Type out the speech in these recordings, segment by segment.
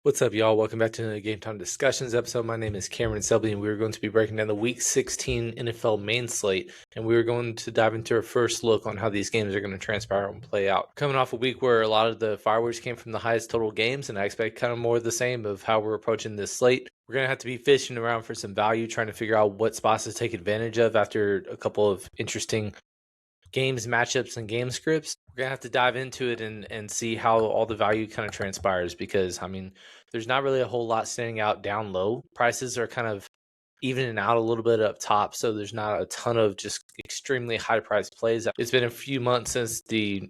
What's up, y'all? Welcome back to another Game Time Discussions episode. My name is Cameron Selby, and we're going to be breaking down the Week 16 NFL Main Slate, and we're going to dive into our first look on how these games are going to transpire and play out. Coming off a week where a lot of the fireworks came from the highest total games, and I expect kind of more of the same of how we're approaching this slate. We're going to have to be fishing around for some value, trying to figure out what spots to take advantage of after a couple of interesting games, matchups, and game scripts. We're gonna have to dive into it and see how all the value kind of transpires, because there's not really a whole lot standing out down low. Prices are kind of evening out a little bit up top, so there's not a ton of just extremely high price plays. It's been a few months since the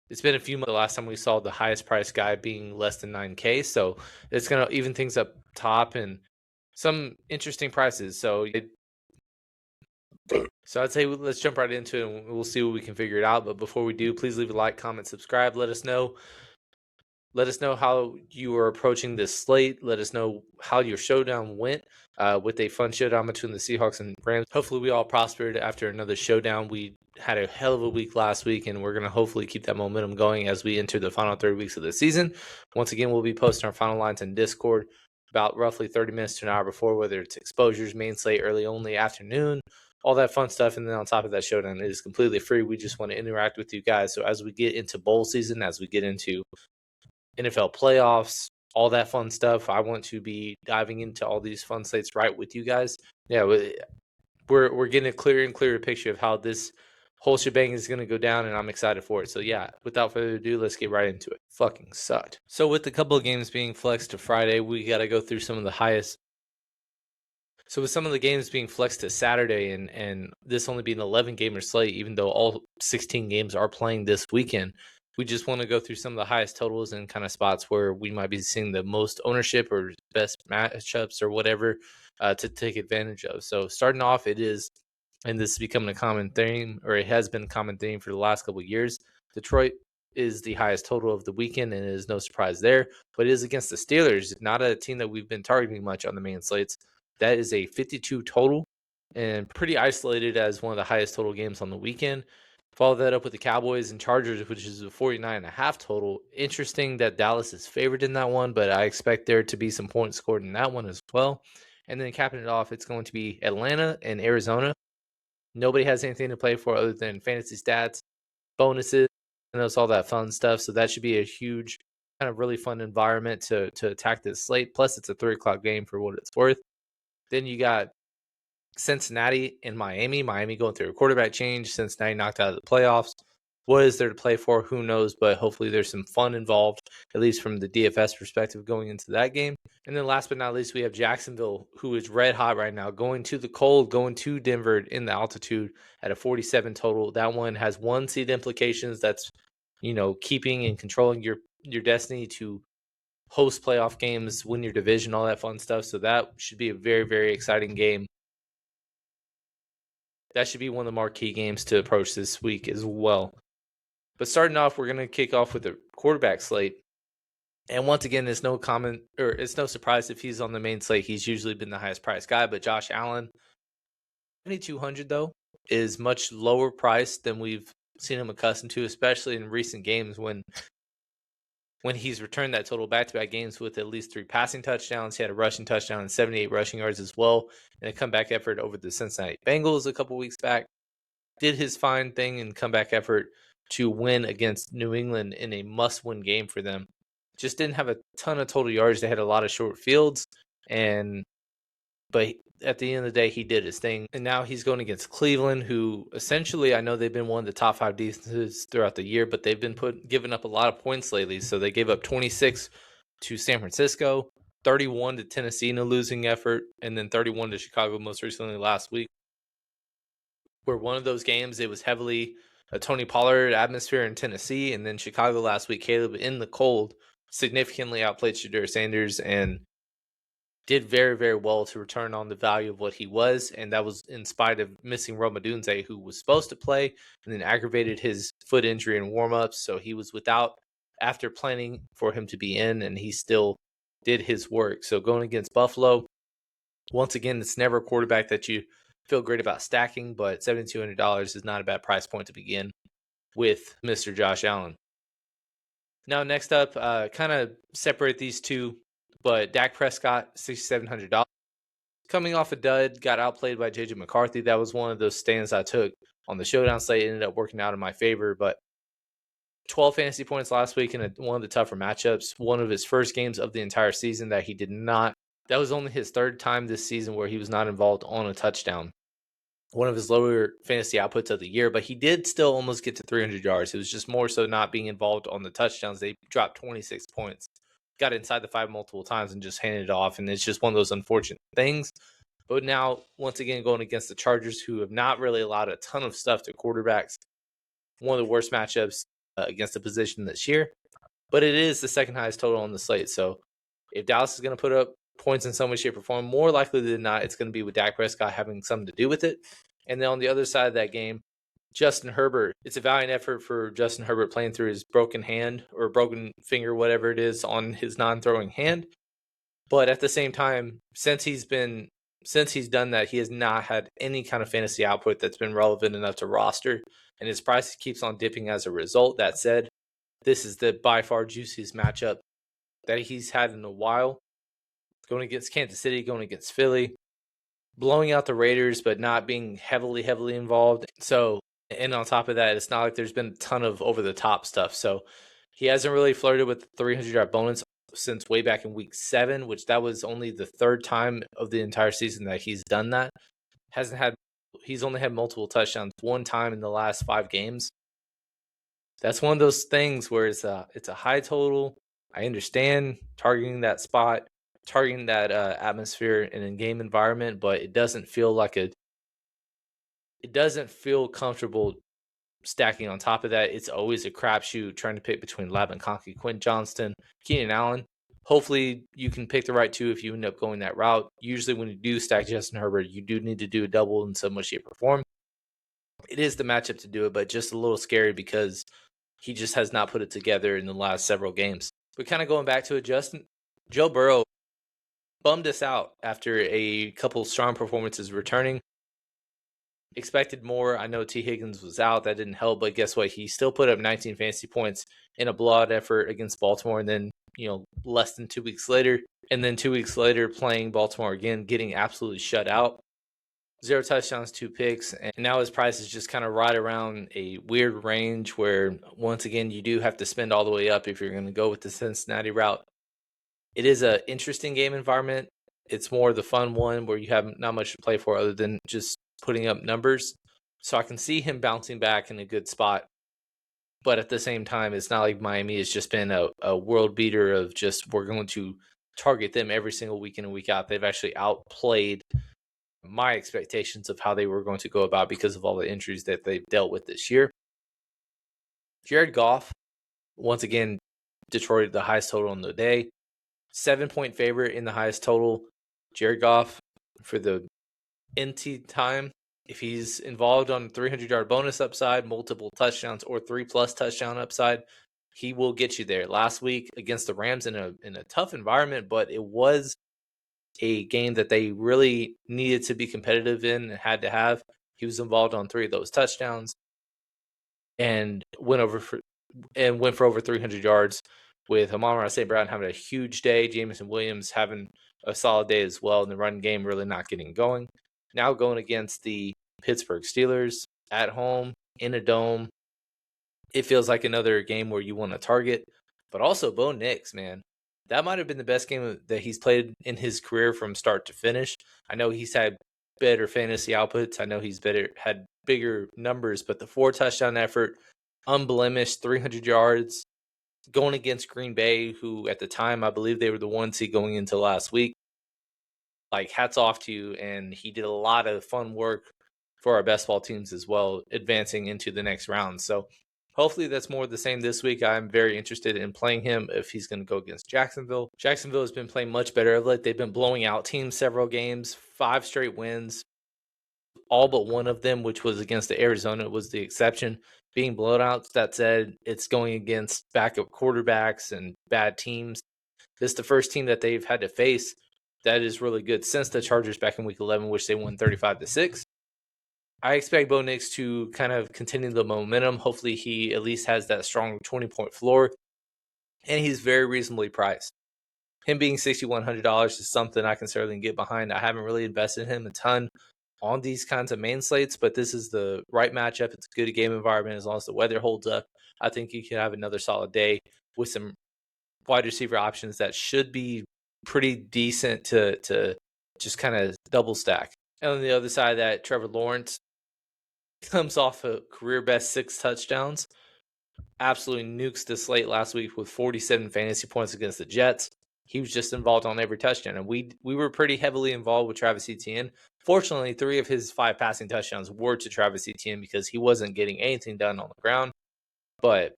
last time we saw the highest price guy being less than 9K, so it's gonna even things up top and some interesting prices. So I'd say let's jump right into it and we'll see what we can figure it out. But before we do, please leave a like, comment, subscribe. Let us know how you are approaching this slate. Let us know how your showdown went with a fun showdown between the Seahawks and Rams. Hopefully we all prospered after another showdown. We had a hell of a week last week, and we're going to hopefully keep that momentum going as we enter the final 3 weeks of the season. Once again, we'll be posting our final lines in Discord about roughly 30 minutes to an hour before, whether it's exposures, main slate, early only, afternoon, all that fun stuff. And then on top of that, showdown, it is completely free. We just want to interact with you guys. So as we get into bowl season, as we get into NFL playoffs, all that fun stuff, I want to be diving into all these fun slates right with you guys. Yeah, we're getting a clearer and clearer picture of how this whole shebang is going to go down, and I'm excited for it. So yeah, without further ado, let's get right into it. Fucking sucked. So with a couple of games being flexed to Friday, we got to go through some of the highest. So with some of the games being flexed to Saturday, and this only being an 11-gamer slate, even though all 16 games are playing this weekend, we just want to go through some of the highest totals and kind of spots where we might be seeing the most ownership or best matchups or whatever to take advantage of. So starting off, it is, and this is becoming a common theme, or it has been a common theme for the last couple of years, Detroit is the highest total of the weekend, and it is no surprise there. But it is against the Steelers, not a team that we've been targeting much on the main slates. That is a 52 total and pretty isolated as one of the highest total games on the weekend. Follow that up with the Cowboys and Chargers, which is a 49.5 total. Interesting that Dallas is favored in that one, but I expect there to be some points scored in that one as well. And then capping it off, it's going to be Atlanta and Arizona. Nobody has anything to play for other than fantasy stats, bonuses, and all that fun stuff. So that should be a huge, kind of really fun environment to attack this slate. Plus, it's a 3 o'clock game for what it's worth. Then you got Cincinnati and Miami. Miami going through a quarterback change. Cincinnati knocked out of the playoffs. What is there to play for? Who knows? But hopefully there's some fun involved, at least from the DFS perspective going into that game. And then last but not least, we have Jacksonville, who is red hot right now, going to the cold, going to Denver in the altitude at a 47 total. That one has one seed implications. That's, keeping and controlling your destiny to host playoff games, win your division, all that fun stuff. So that should be a very, very exciting game. That should be one of the marquee games to approach this week as well. But starting off, we're going to kick off with the quarterback slate. And once again, it's no surprise if he's on the main slate. He's usually been the highest priced guy, but Josh Allen, 7,200 though, is much lower priced than we've seen him accustomed to, especially in recent games when he's returned that total back-to-back games with at least 3 passing touchdowns. He had a rushing touchdown and 78 rushing yards as well, and a comeback effort over the Cincinnati Bengals a couple weeks back. Did his fine thing and comeback effort to win against New England in a must-win game for them. Just didn't have a ton of total yards. They had a lot of short fields, but at the end of the day, he did his thing. And now he's going against Cleveland, who essentially, I know they've been one of the top 5 defenses throughout the year, but they've been giving up a lot of points lately. So they gave up 26 to San Francisco, 31 to Tennessee in a losing effort, and then 31 to Chicago most recently last week. Where one of those games, it was heavily a Tony Pollard atmosphere in Tennessee, and then Chicago last week, Caleb in the cold significantly outplayed Shedeur Sanders and did very, very well to return on the value of what he was, and that was in spite of missing Rome Odunze, who was supposed to play and then aggravated his foot injury in warmups, so he was without after planning for him to be in, and he still did his work. So going against Buffalo, once again, it's never a quarterback that you feel great about stacking, but $7,200 is not a bad price point to begin with Mr. Josh Allen. Now, next up, kind of separate these two, but Dak Prescott, $6,700. Coming off a dud, got outplayed by JJ McCarthy. That was one of those stands I took on the showdown slate. It ended up working out in my favor, but 12 fantasy points last week in one of the tougher matchups. One of his first games of the entire season that he did not. That was only his third time this season where he was not involved on a touchdown. One of his lower fantasy outputs of the year, but he did still almost get to 300 yards. It was just more so not being involved on the touchdowns. They dropped 26 points, got inside the 5 multiple times, and just handed it off. And it's just one of those unfortunate things. But now, once again, going against the Chargers, who have not really allowed a ton of stuff to quarterbacks. One of the worst matchups against the position this year. But it is the second highest total on the slate. So if Dallas is going to put up points in some way, shape, or form, more likely than not, it's going to be with Dak Prescott having something to do with it. And then on the other side of that game, Justin Herbert. It's a valiant effort for Justin Herbert playing through his broken hand or broken finger, whatever it is, on his non-throwing hand. But at the same time, since he's done that, he has not had any kind of fantasy output that's been relevant enough to roster, and his price keeps on dipping as a result. That said, this is the by far juiciest matchup that he's had in a while. Going against Kansas City, going against Philly, blowing out the Raiders, but not being heavily involved. So, and on top of that, it's not like there's been a ton of over-the-top stuff. So he hasn't really flirted with the 300-yard bonus since way back in week 7, which that was only the third time of the entire season that he's done that. He's only had multiple touchdowns one time in the last 5 games. That's one of those things where it's a high total. I understand targeting that spot, targeting that atmosphere in a game environment, but it doesn't feel comfortable stacking on top of that. It's always a crapshoot trying to pick between Lavin Conkey, Quentin Johnston, Keenan Allen. Hopefully you can pick the right two if you end up going that route. Usually when you do stack Justin Herbert, you do need to do a double in some way, shape, or form. It is the matchup to do it, but just a little scary because he just has not put it together in the last several games. But kind of going back to it, Joe Burrow bummed us out after a couple strong performances returning. Expected more. I know T. Higgins was out. That didn't help, but guess what? He still put up 19 fantasy points in a blowout effort against Baltimore, and then, less than 2 weeks later, playing Baltimore again, getting absolutely shut out. 0 touchdowns, 2 picks, and now his price is just kind of right around a weird range where, once again, you do have to spend all the way up if you're going to go with the Cincinnati route. It is an interesting game environment. It's more the fun one where you have not much to play for other than just putting up numbers. So I can see him bouncing back in a good spot. But at the same time, it's not like Miami has just been a world beater of just we're going to target them every single week in and week out. They've actually outplayed my expectations of how they were going to go about because of all the injuries that they've dealt with this year. Jared Goff, once again, Detroit, the highest total on the day. 7-point favorite in the highest total. Jared Goff, for the NT time, if he's involved on 300-yard bonus upside, multiple touchdowns, or 3+ touchdown upside, he will get you there. Last week against the Rams in a tough environment, but it was a game that they really needed to be competitive in and had to have. He was involved on 3 of those touchdowns and went for over 300 yards, with Amon-Ra St. Brown having a huge day, Jameson Williams having a solid day as well, and the run game really not getting going. Now going against the Pittsburgh Steelers at home in a dome, it feels like another game where you want to target. But also Bo Nix, man. That might have been the best game that he's played in his career from start to finish. I know he's had better fantasy outputs. I know he's had bigger numbers, but the 4 touchdown effort, unblemished, 300 yards, going against Green Bay, who at the time, I believe they were the 1 seed going into last week. Like, hats off to you. And he did a lot of fun work for our best ball teams as well, advancing into the next round. So hopefully that's more of the same this week. I'm very interested in playing him if he's going to go against Jacksonville. Jacksonville has been playing much better of late. They've been blowing out teams several games, 5 straight wins. All but one of them, which was against the Arizona, was the exception, being blowouts. That said, it's going against backup quarterbacks and bad teams. This is the first team that they've had to face that is really good since the Chargers back in week 11, which they won 35-6. I expect Bo Nix to kind of continue the momentum. Hopefully he at least has that strong 20-point floor. and he's very reasonably priced. Him being $6,100 is something I can certainly get behind. I haven't really invested in him a ton on these kinds of main slates, but this is the right matchup. It's a good game environment as long as the weather holds up. I think you can have another solid day with some wide receiver options that should be pretty decent to just kind of double stack. And on the other side of that, Trevor Lawrence comes off a career best 6 touchdowns. Absolutely nukes the slate last week with 47 fantasy points against the Jets. He was just involved on every touchdown, and we were pretty heavily involved with Travis Etienne. Fortunately, 3 of his 5 passing touchdowns were to Travis Etienne because he wasn't getting anything done on the ground. But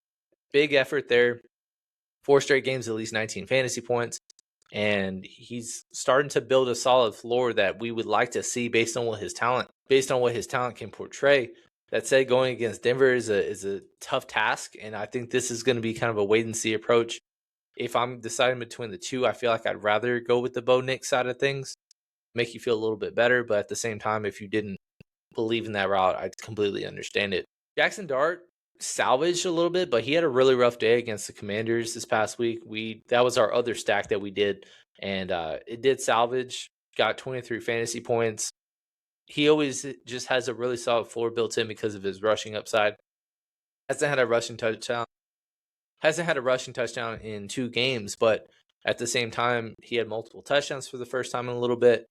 big effort there. 4 straight games, at least 19 fantasy points. And he's starting to build a solid floor that we would like to see based on what his talent can portray. That said, going against Denver is a tough task, and I think this is going to be kind of a wait and see approach. If I'm deciding between the two, I feel like I'd rather go with the Bo Nix side of things, make you feel a little bit better. But at the same time, if you didn't believe in that route, I completely understand it. Jackson Dart salvaged a little bit, but he had a really rough day against the Commanders this past week. That was our other stack that we did, and it did salvage. Got 23 fantasy points. He always just has a really solid floor built in because of his rushing upside. Hasn't had a rushing touchdown in 2 games, but at the same time, he had multiple touchdowns for the first time in a little bit.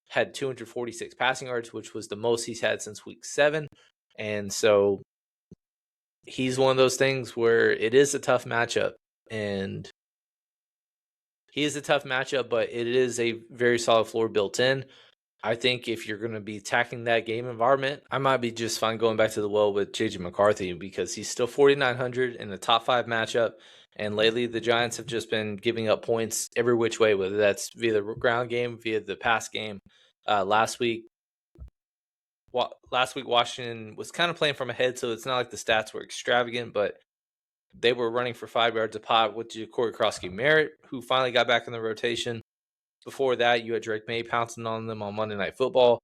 Had 246 passing yards, which was the most he's had since week 7. And so he's one of those things where it is a tough matchup, and he is a tough matchup, but it is a very solid floor built in. I think if you're going to be attacking that game environment, I might be just fine going back to the well with JJ McCarthy because he's still 4,900 in the top 5 matchup. And lately, the Giants have just been giving up points every which way, whether that's via the ground game, via the pass game. Last week, Washington was kind of playing from ahead, so it's not like the stats were extravagant, but they were running for 5 yards a pop with Corey Krosky-Merritt, who finally got back in the rotation. Before that, you had Drake May pouncing on them on Monday Night Football.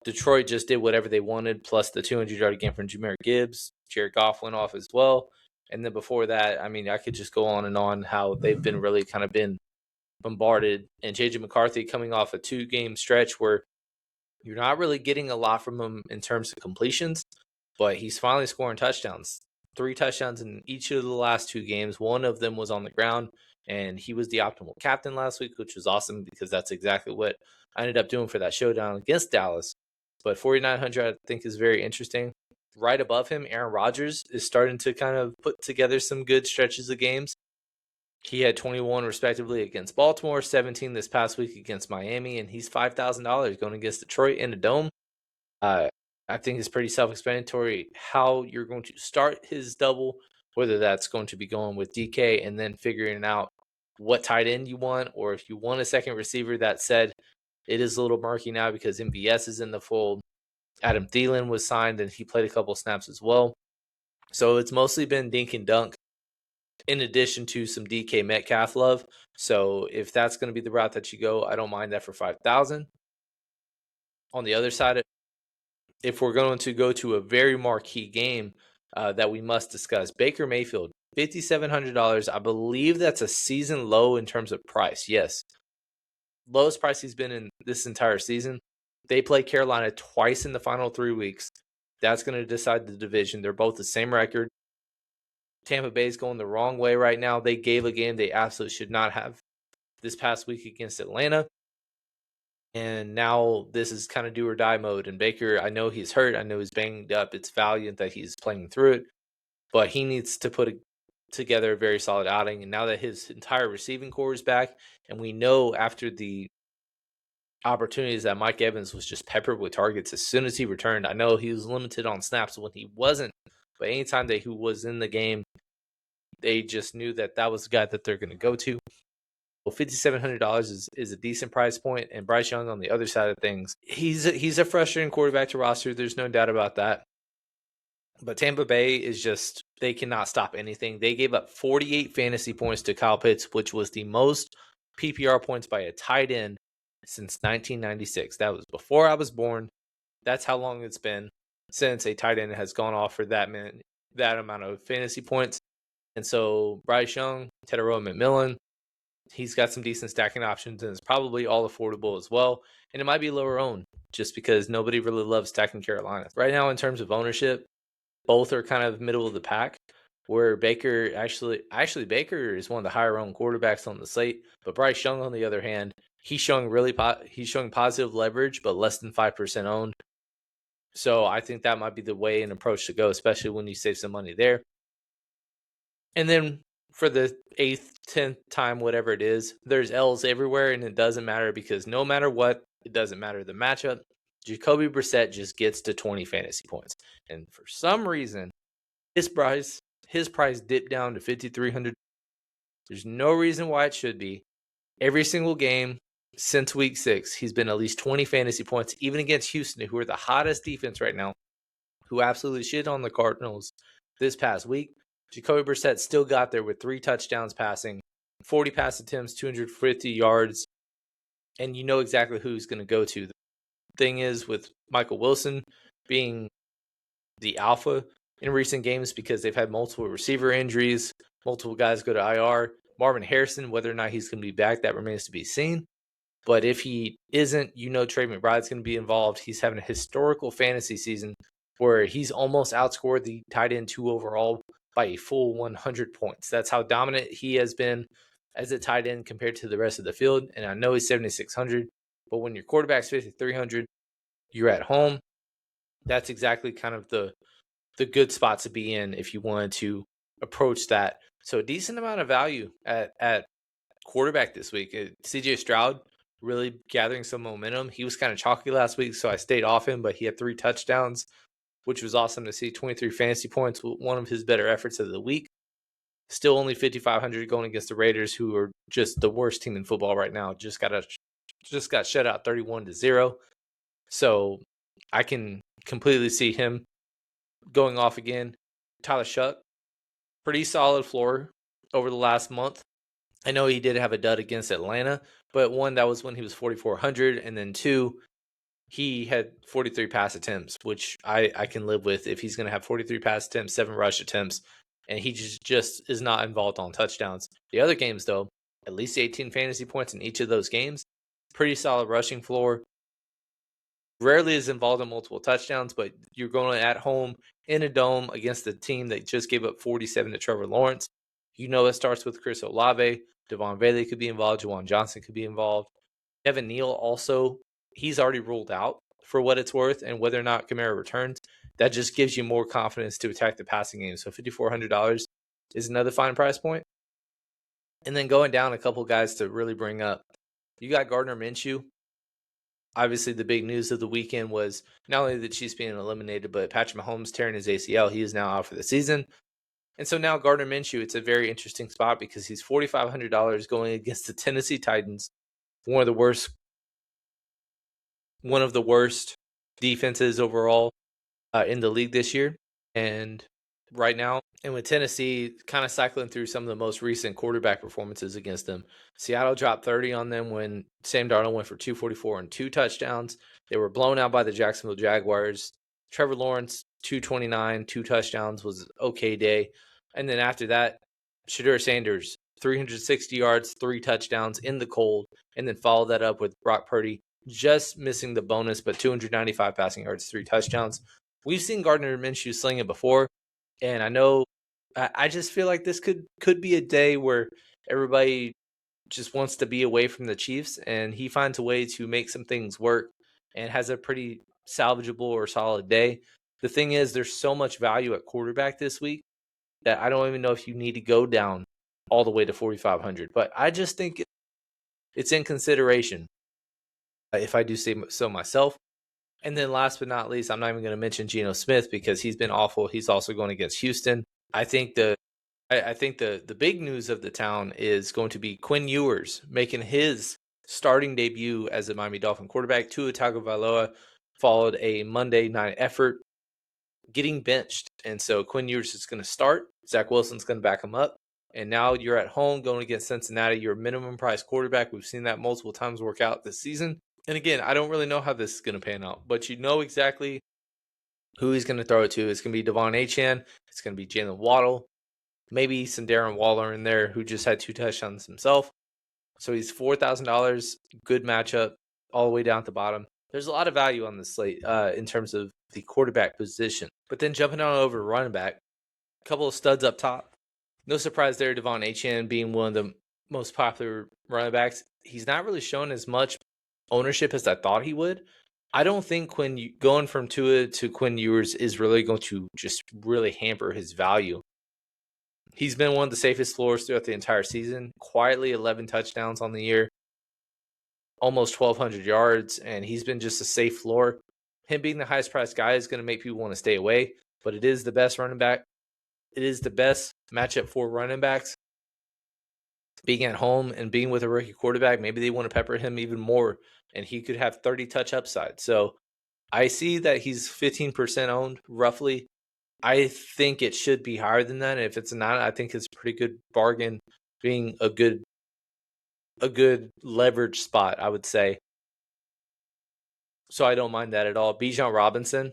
Detroit just did whatever they wanted, plus the 200-yard game from Jahmyr Gibbs. Jared Goff went off as well. And then before that, I mean, I could just go on how they've been really kind of been bombarded. And J.J. McCarthy coming off a 2-game stretch where you're not really getting a lot from him in terms of completions, but he's finally scoring touchdowns. 3 touchdowns in each of the last 2 games. One of them was on the ground, and he was the optimal captain last week, which was awesome because that's exactly what I ended up doing for that showdown against Dallas. But 4,900, I think, is very interesting. Right above him, Aaron Rodgers is starting to kind of put together some good stretches of games. He had 21 respectively against Baltimore, 17 this past week against Miami, and he's $5,000 going against Detroit in a dome. I think it's pretty self-explanatory how you're going to start his double, whether that's going to be going with DK and then figuring out what tight end you want, or if you want a second receiver. That said, it is a little murky now because MVS is in the fold. Adam Thielen was signed, and he played a couple snaps as well. So it's mostly been dink and dunk in addition to some DK Metcalf love. So if that's going to be the route that you go, I don't mind that for 5,000. On the other side, if we're going to go to a very marquee game that we must discuss, Baker Mayfield, $5,700. I believe that's a season low in terms of price. Yes. Lowest price he's been in this entire season. They play Carolina twice in the final 3 weeks. That's going to decide the division. They're both the same record. Tampa Bay is going the wrong way right now. They gave a game they absolutely should not have this past week against Atlanta. And now this is kind of do or die mode. And Baker, I know he's hurt. I know he's banged up. It's valiant that he's playing through it. But he needs to put together a very solid outing. And now that his entire receiving core is back, and we know after the opportunities that Mike Evans was just peppered with targets as soon as he returned. I know he was limited on snaps when he wasn't, but anytime that he was in the game, they just knew that was the guy that they're going to go to. Well, $5,700 is a decent price point, and Bryce Young on the other side of things, he's a frustrating quarterback to roster. There's no doubt about that. But Tampa Bay is just, they cannot stop anything. They gave up 48 fantasy points to Kyle Pitts, which was the most PPR points by a tight end since 1996. That was before I was born. That's how long it's been since a tight end has gone off for that amount of fantasy points. And so Bryce Young, Tedero McMillan, he's got some decent stacking options and it's probably all affordable as well. And it might be lower owned just because nobody really loves stacking Carolina. Right now, in terms of ownership, both are kind of middle of the pack. Where Baker actually Baker is one of the higher owned quarterbacks on the slate, but Bryce Young on the other hand, he's showing positive leverage, but less than 5% owned. So I think that might be the way and approach to go, especially when you save some money there. And then for the 8th, 10th time, whatever it is, there's L's everywhere, and it doesn't matter because no matter what, it doesn't matter the matchup. Jacoby Brissett just gets to 20 fantasy points, and for some reason, his price dipped down to 5,300. There's no reason why it should be. Every single game since week 6, he's been at least 20 fantasy points, even against Houston, who are the hottest defense right now, who absolutely shit on the Cardinals this past week. Jacoby Brissett still got there with 3 touchdowns passing, 40 pass attempts, 250 yards, and you know exactly who he's going to go to. The thing is, with Michael Wilson being the alpha in recent games because they've had multiple receiver injuries, multiple guys go to IR. Marvin Harrison, whether or not he's going to be back, that remains to be seen. But if he isn't, you know Trey McBride's going to be involved. He's having a historical fantasy season where he's almost outscored the tight end 2 overall by a full 100 points. That's how dominant he has been as a tight end compared to the rest of the field. And I know he's 7,600, but when your quarterback's 5,300, you're at home. That's exactly kind of the good spot to be in if you wanted to approach that. So a decent amount of value at quarterback this week. CJ Stroud really gathering some momentum. He was kind of chalky last week, so I stayed off him, but he had 3 touchdowns, which was awesome to see. 23 fantasy points, one of his better efforts of the week. Still only 5,500 going against the Raiders, who are just the worst team in football right now. Just got shut out 31-0. So I can completely see him going off again. Tyler Shuck, pretty solid floor over the last month. I know he did have a dud against Atlanta, but 1, that was when he was 4,400, and then 2, he had 43 pass attempts, which I can live with if he's going to have 43 pass attempts, 7 rush attempts, and he just is not involved on touchdowns. The other games, though, at least 18 fantasy points in each of those games. Pretty solid rushing floor. Rarely is involved in multiple touchdowns, but you're going at home in a dome against a team that just gave up 47 to Trevor Lawrence. You know it starts with Chris Olave. Devon Bailey could be involved. Juwan Johnson could be involved. Evan Neal also, he's already ruled out for what it's worth, and whether or not Kamara returns, that just gives you more confidence to attack the passing game. So $5,400 is another fine price point. And then going down a couple guys to really bring up, you got Gardner Minshew. Obviously, the big news of the weekend was not only the Chiefs being eliminated, but Patrick Mahomes tearing his ACL. He is now out for the season. And so now Gardner Minshew, it's a very interesting spot because he's $4,500 going against the Tennessee Titans, one of the worst defenses overall in the league this year. And right now, and with Tennessee kind of cycling through some of the most recent quarterback performances against them, Seattle dropped 30 on them when Sam Darnold went for 244 and 2 touchdowns. They were blown out by the Jacksonville Jaguars. Trevor Lawrence, 229, 2 touchdowns was okay day. And then after that, Shedeur Sanders, 360 yards, 3 touchdowns in the cold, and then followed that up with Brock Purdy, just missing the bonus, but 295 passing yards, 3 touchdowns. We've seen Gardner Minshew sling it before, and I know I just feel like this could be a day where everybody just wants to be away from the Chiefs, and he finds a way to make some things work and has a pretty salvageable or solid day. The thing is, there's so much value at quarterback this week that I don't even know if you need to go down all the way to 4,500. But I just think it's in consideration if I do say so myself. And then last but not least, I'm not even going to mention Geno Smith because he's been awful. He's also going against Houston. I think the big news of the town is going to be Quinn Ewers making his starting debut as a Miami Dolphin quarterback. Tua Tagovailoa followed a Monday night effort getting benched. And so Quinn Ewers is going to start. Zach Wilson's going to back him up. And now you're at home going against Cincinnati. You're a minimum price quarterback. We've seen that multiple times work out this season. And again, I don't really know how this is going to pan out, but you know exactly who he's going to throw it to. It's going to be Devon Achane. It's going to be Jalen Waddle. Maybe some Darren Waller in there who just had 2 touchdowns himself. So he's $4,000. Good matchup all the way down at the bottom. There's a lot of value on this slate in terms of the quarterback position. But then jumping on over running back, a couple of studs up top. No surprise there, Devon Achane being one of the most popular running backs. He's not really shown as much ownership as I thought he would. I don't think going from Tua to Quinn Ewers is really going to just really hamper his value. He's been one of the safest floors throughout the entire season. Quietly 11 touchdowns on the year, almost 1,200 yards, and he's been just a safe floor. Him being the highest priced guy is going to make people want to stay away, but it is the best running back. It is the best matchup for running backs. Being at home and being with a rookie quarterback, maybe they want to pepper him even more, and he could have 30 touch upside. So I see that he's 15% owned roughly. I think it should be higher than that. If it's not, I think it's a pretty good bargain, being a good leverage spot, I would say. So I don't mind that at all. Bijan Robinson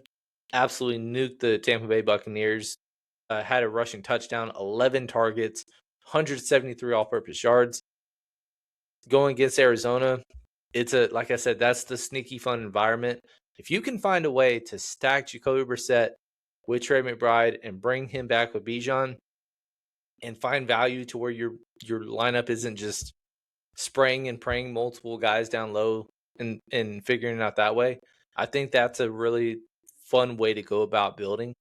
absolutely nuked the Tampa Bay Buccaneers. Had a rushing touchdown, 11 targets, 173 all-purpose yards. Going against Arizona, like I said, that's the sneaky fun environment. If you can find a way to stack Jacoby Brissett with Trey McBride and bring him back with Bijan and find value to where your lineup isn't just spraying and praying multiple guys down low and figuring it out that way, I think that's a really fun way to go about building.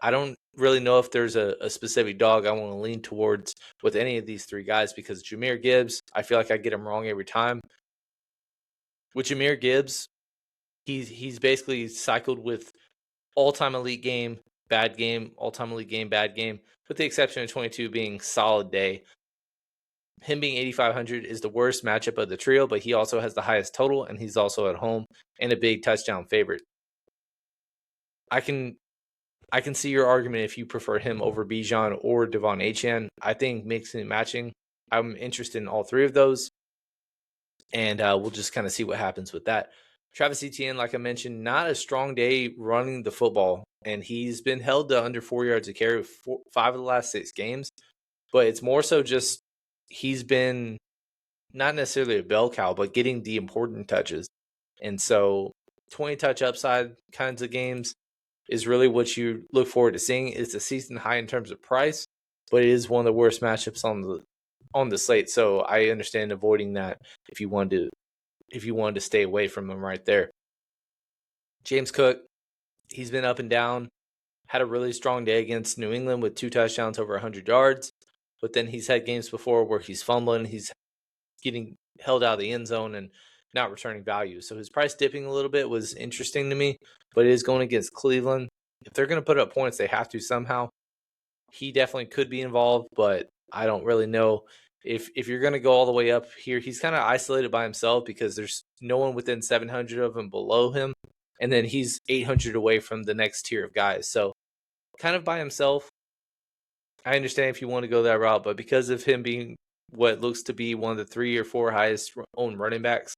I don't really know if there's a specific dog I want to lean towards with any of these three guys, because Jahmyr Gibbs, I feel like I get him wrong every time. With Jahmyr Gibbs, he's basically cycled with all-time elite game, bad game, all-time elite game, bad game, with the exception of 22 being solid day. Him being 8,500 is the worst matchup of the trio, but he also has the highest total, and he's also at home and a big touchdown favorite. I can see your argument if you prefer him over Bijan or Devon Achane. I think mixing and matching, I'm interested in all three of those, and we'll just kind of see what happens with that. Travis Etienne, like I mentioned, not a strong day running the football, and he's been held to under 4 yards a carry 5 of the last 6 games, but it's more so just he's been not necessarily a bell cow, but getting the important touches. And so 20 touch upside kinds of games is really what you look forward to seeing. It's a season high in terms of price, but it is one of the worst matchups on the slate. So I understand avoiding that if you wanted to stay away from him right there. James Cook, he's been up and down. Had a really strong day against New England with 2 touchdowns over 100 yards. But then he's had games before where he's fumbling, he's getting held out of the end zone and not returning value. So his price dipping a little bit was interesting to me, but it is going against Cleveland. If they're going to put up points, they have to somehow. He definitely could be involved, but I don't really know if you're going to go all the way up here. He's kind of isolated by himself because there's no one within 700 of him below him, and then he's 800 away from the next tier of guys. So kind of by himself. I understand if you want to go that route, but because of him being what looks to be one of the 3 or 4 highest owned running backs,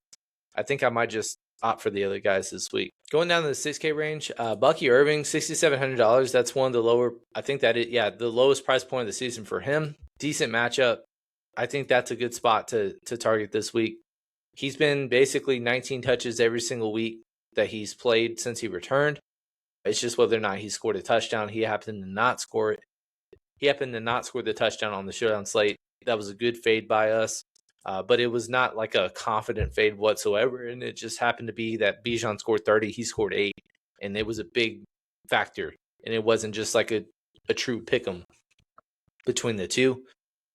I think I might just opt for the other guys this week. Going down to the 6K range, Bucky Irving, $6,700. That's one of the lower. I think the lowest price point of the season for him. Decent matchup. I think that's a good spot to target this week. He's been basically 19 touches every single week that he's played since he returned. It's just whether or not he scored a touchdown. He happened to not score it. He happened to not score the touchdown on the showdown slate. That was a good fade by us, but it was not like a confident fade whatsoever, and it just happened to be that Bijan scored 30, he scored 8, and it was a big factor, and it wasn't just like a true pick'em between the two.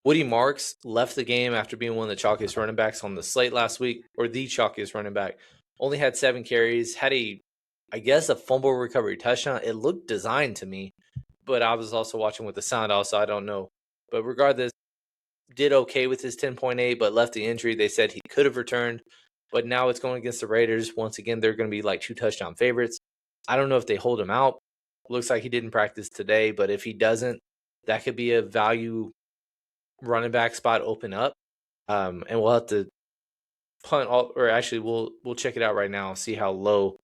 Woody Marks left the game after being one of the chalkiest running backs on the slate last week, or the chalkiest running back. Only had 7 carries, had a fumble recovery touchdown. It looked designed to me, but I was also watching with the sound off, so I don't know. But regardless, did okay with his 10.8, but left the injury. They said he could have returned, but now it's going against the Raiders. Once again, they're going to be like 2 touchdown favorites. I don't know if they hold him out. Looks like he didn't practice today, but if he doesn't, that could be a value running back spot open up. And we'll have to we'll check it out right now, see how low,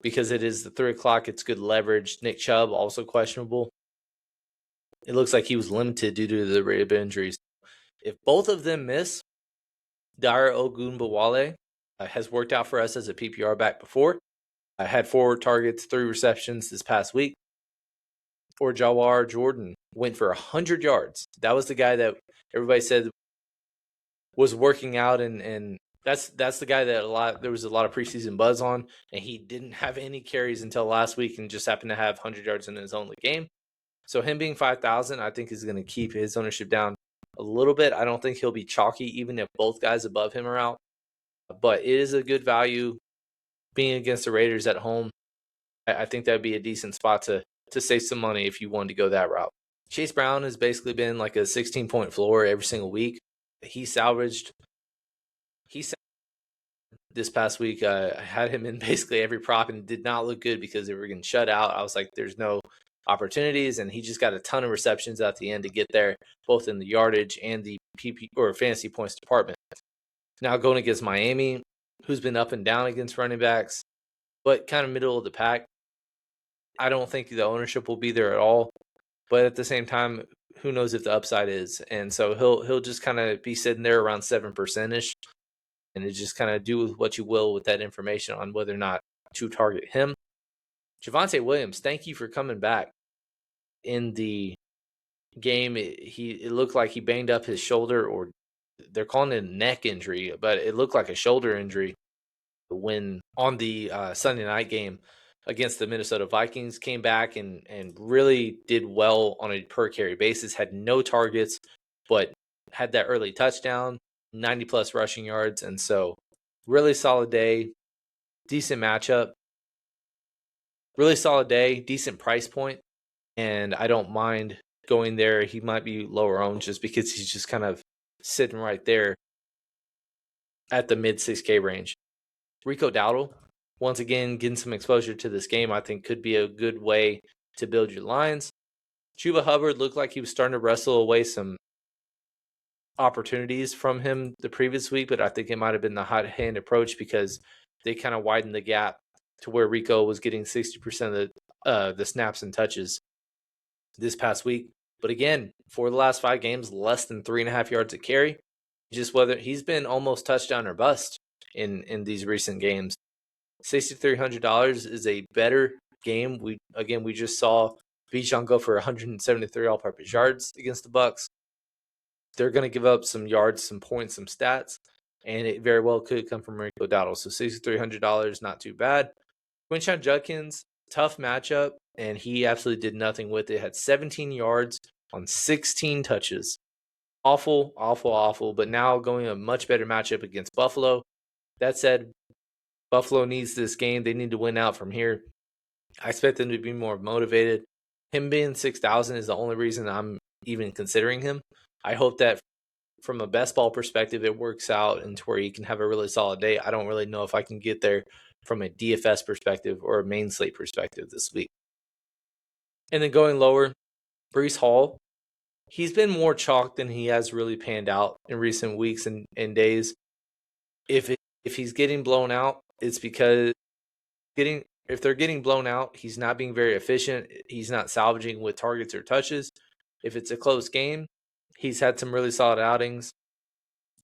because it is the 3 o'clock. It's good leverage. Nick Chubb also questionable. it looks like he was limited due to the rate of injuries. If both of them miss, Dare Ogunbowale has worked out for us as a PPR back before. I had 4 targets, 3 receptions this past week. Or Jawar Jordan went for 100 yards. That was the guy that everybody said was working out, and that's the guy that there was a lot of preseason buzz on, and he didn't have any carries until last week and just happened to have 100 yards in his only game. So him being 5,000, I think is going to keep his ownership down a little bit. I don't think he'll be chalky even if both guys above him are out. But it is a good value being against the Raiders at home. I think that would be a decent spot to save some money if you wanted to go that route. Chase Brown has basically been like a 16-point floor every single week. He salvaged this past week. I had him in basically every prop and did not look good because they were getting shut out. I was like, there's no opportunities, and he just got a ton of receptions at the end to get there, both in the yardage and the PP or fantasy points department. Now going against Miami, who's been up and down against running backs, but kind of middle of the pack. I don't think the ownership will be there at all, but at the same time, who knows if the upside is, and so he'll just kind of be sitting there around 7% ish, and it just kind of do what you will with that information on whether or not to target him. Javonte Williams, thank you for coming back. In the game, it looked like he banged up his shoulder, or they're calling it a neck injury, but it looked like a shoulder injury when on the Sunday night game against the Minnesota Vikings. Came back and really did well on a per carry basis, had no targets, but had that early touchdown, 90 plus rushing yards. And so really solid day, decent matchup, really solid day, decent price point. And I don't mind going there. He might be lower owned just because he's just kind of sitting right there at the mid 6K range. Rico Dowdle, once again, getting some exposure to this game, I think could be a good way to build your lines. Chuba Hubbard looked like he was starting to wrestle away some opportunities from him the previous week, but I think it might have been the hot hand approach because they kind of widened the gap to where Rico was getting 60% of the snaps and touches this past week. But again, for the last 5 games, less than 3.5 yards a carry. Just whether he's been almost touchdown or bust in these recent games. $6,300 is a better game. We just saw Bijan go for 173 all-purpose yards against the Bucs. They're going to give up some yards, some points, some stats, and it very well could come from Rico Dowdle. So $6,300, not too bad. Quinshon Judkins, tough matchup, and he absolutely did nothing with it. Had 17 yards on 16 touches. Awful, awful, awful. But now going a much better matchup against Buffalo. That said, Buffalo needs this game. They need to win out from here. I expect them to be more motivated. Him being 6,000 is the only reason I'm even considering him. I hope that from a best ball perspective, it works out into where he can have a really solid day. I don't really know if I can get there from a DFS perspective or a main slate perspective this week. And then going lower, Breece Hall. He's been more chalk than he has really panned out in recent weeks and days. If he's getting blown out, it's because if they're getting blown out, he's not being very efficient. He's not salvaging with targets or touches. If it's a close game, he's had some really solid outings.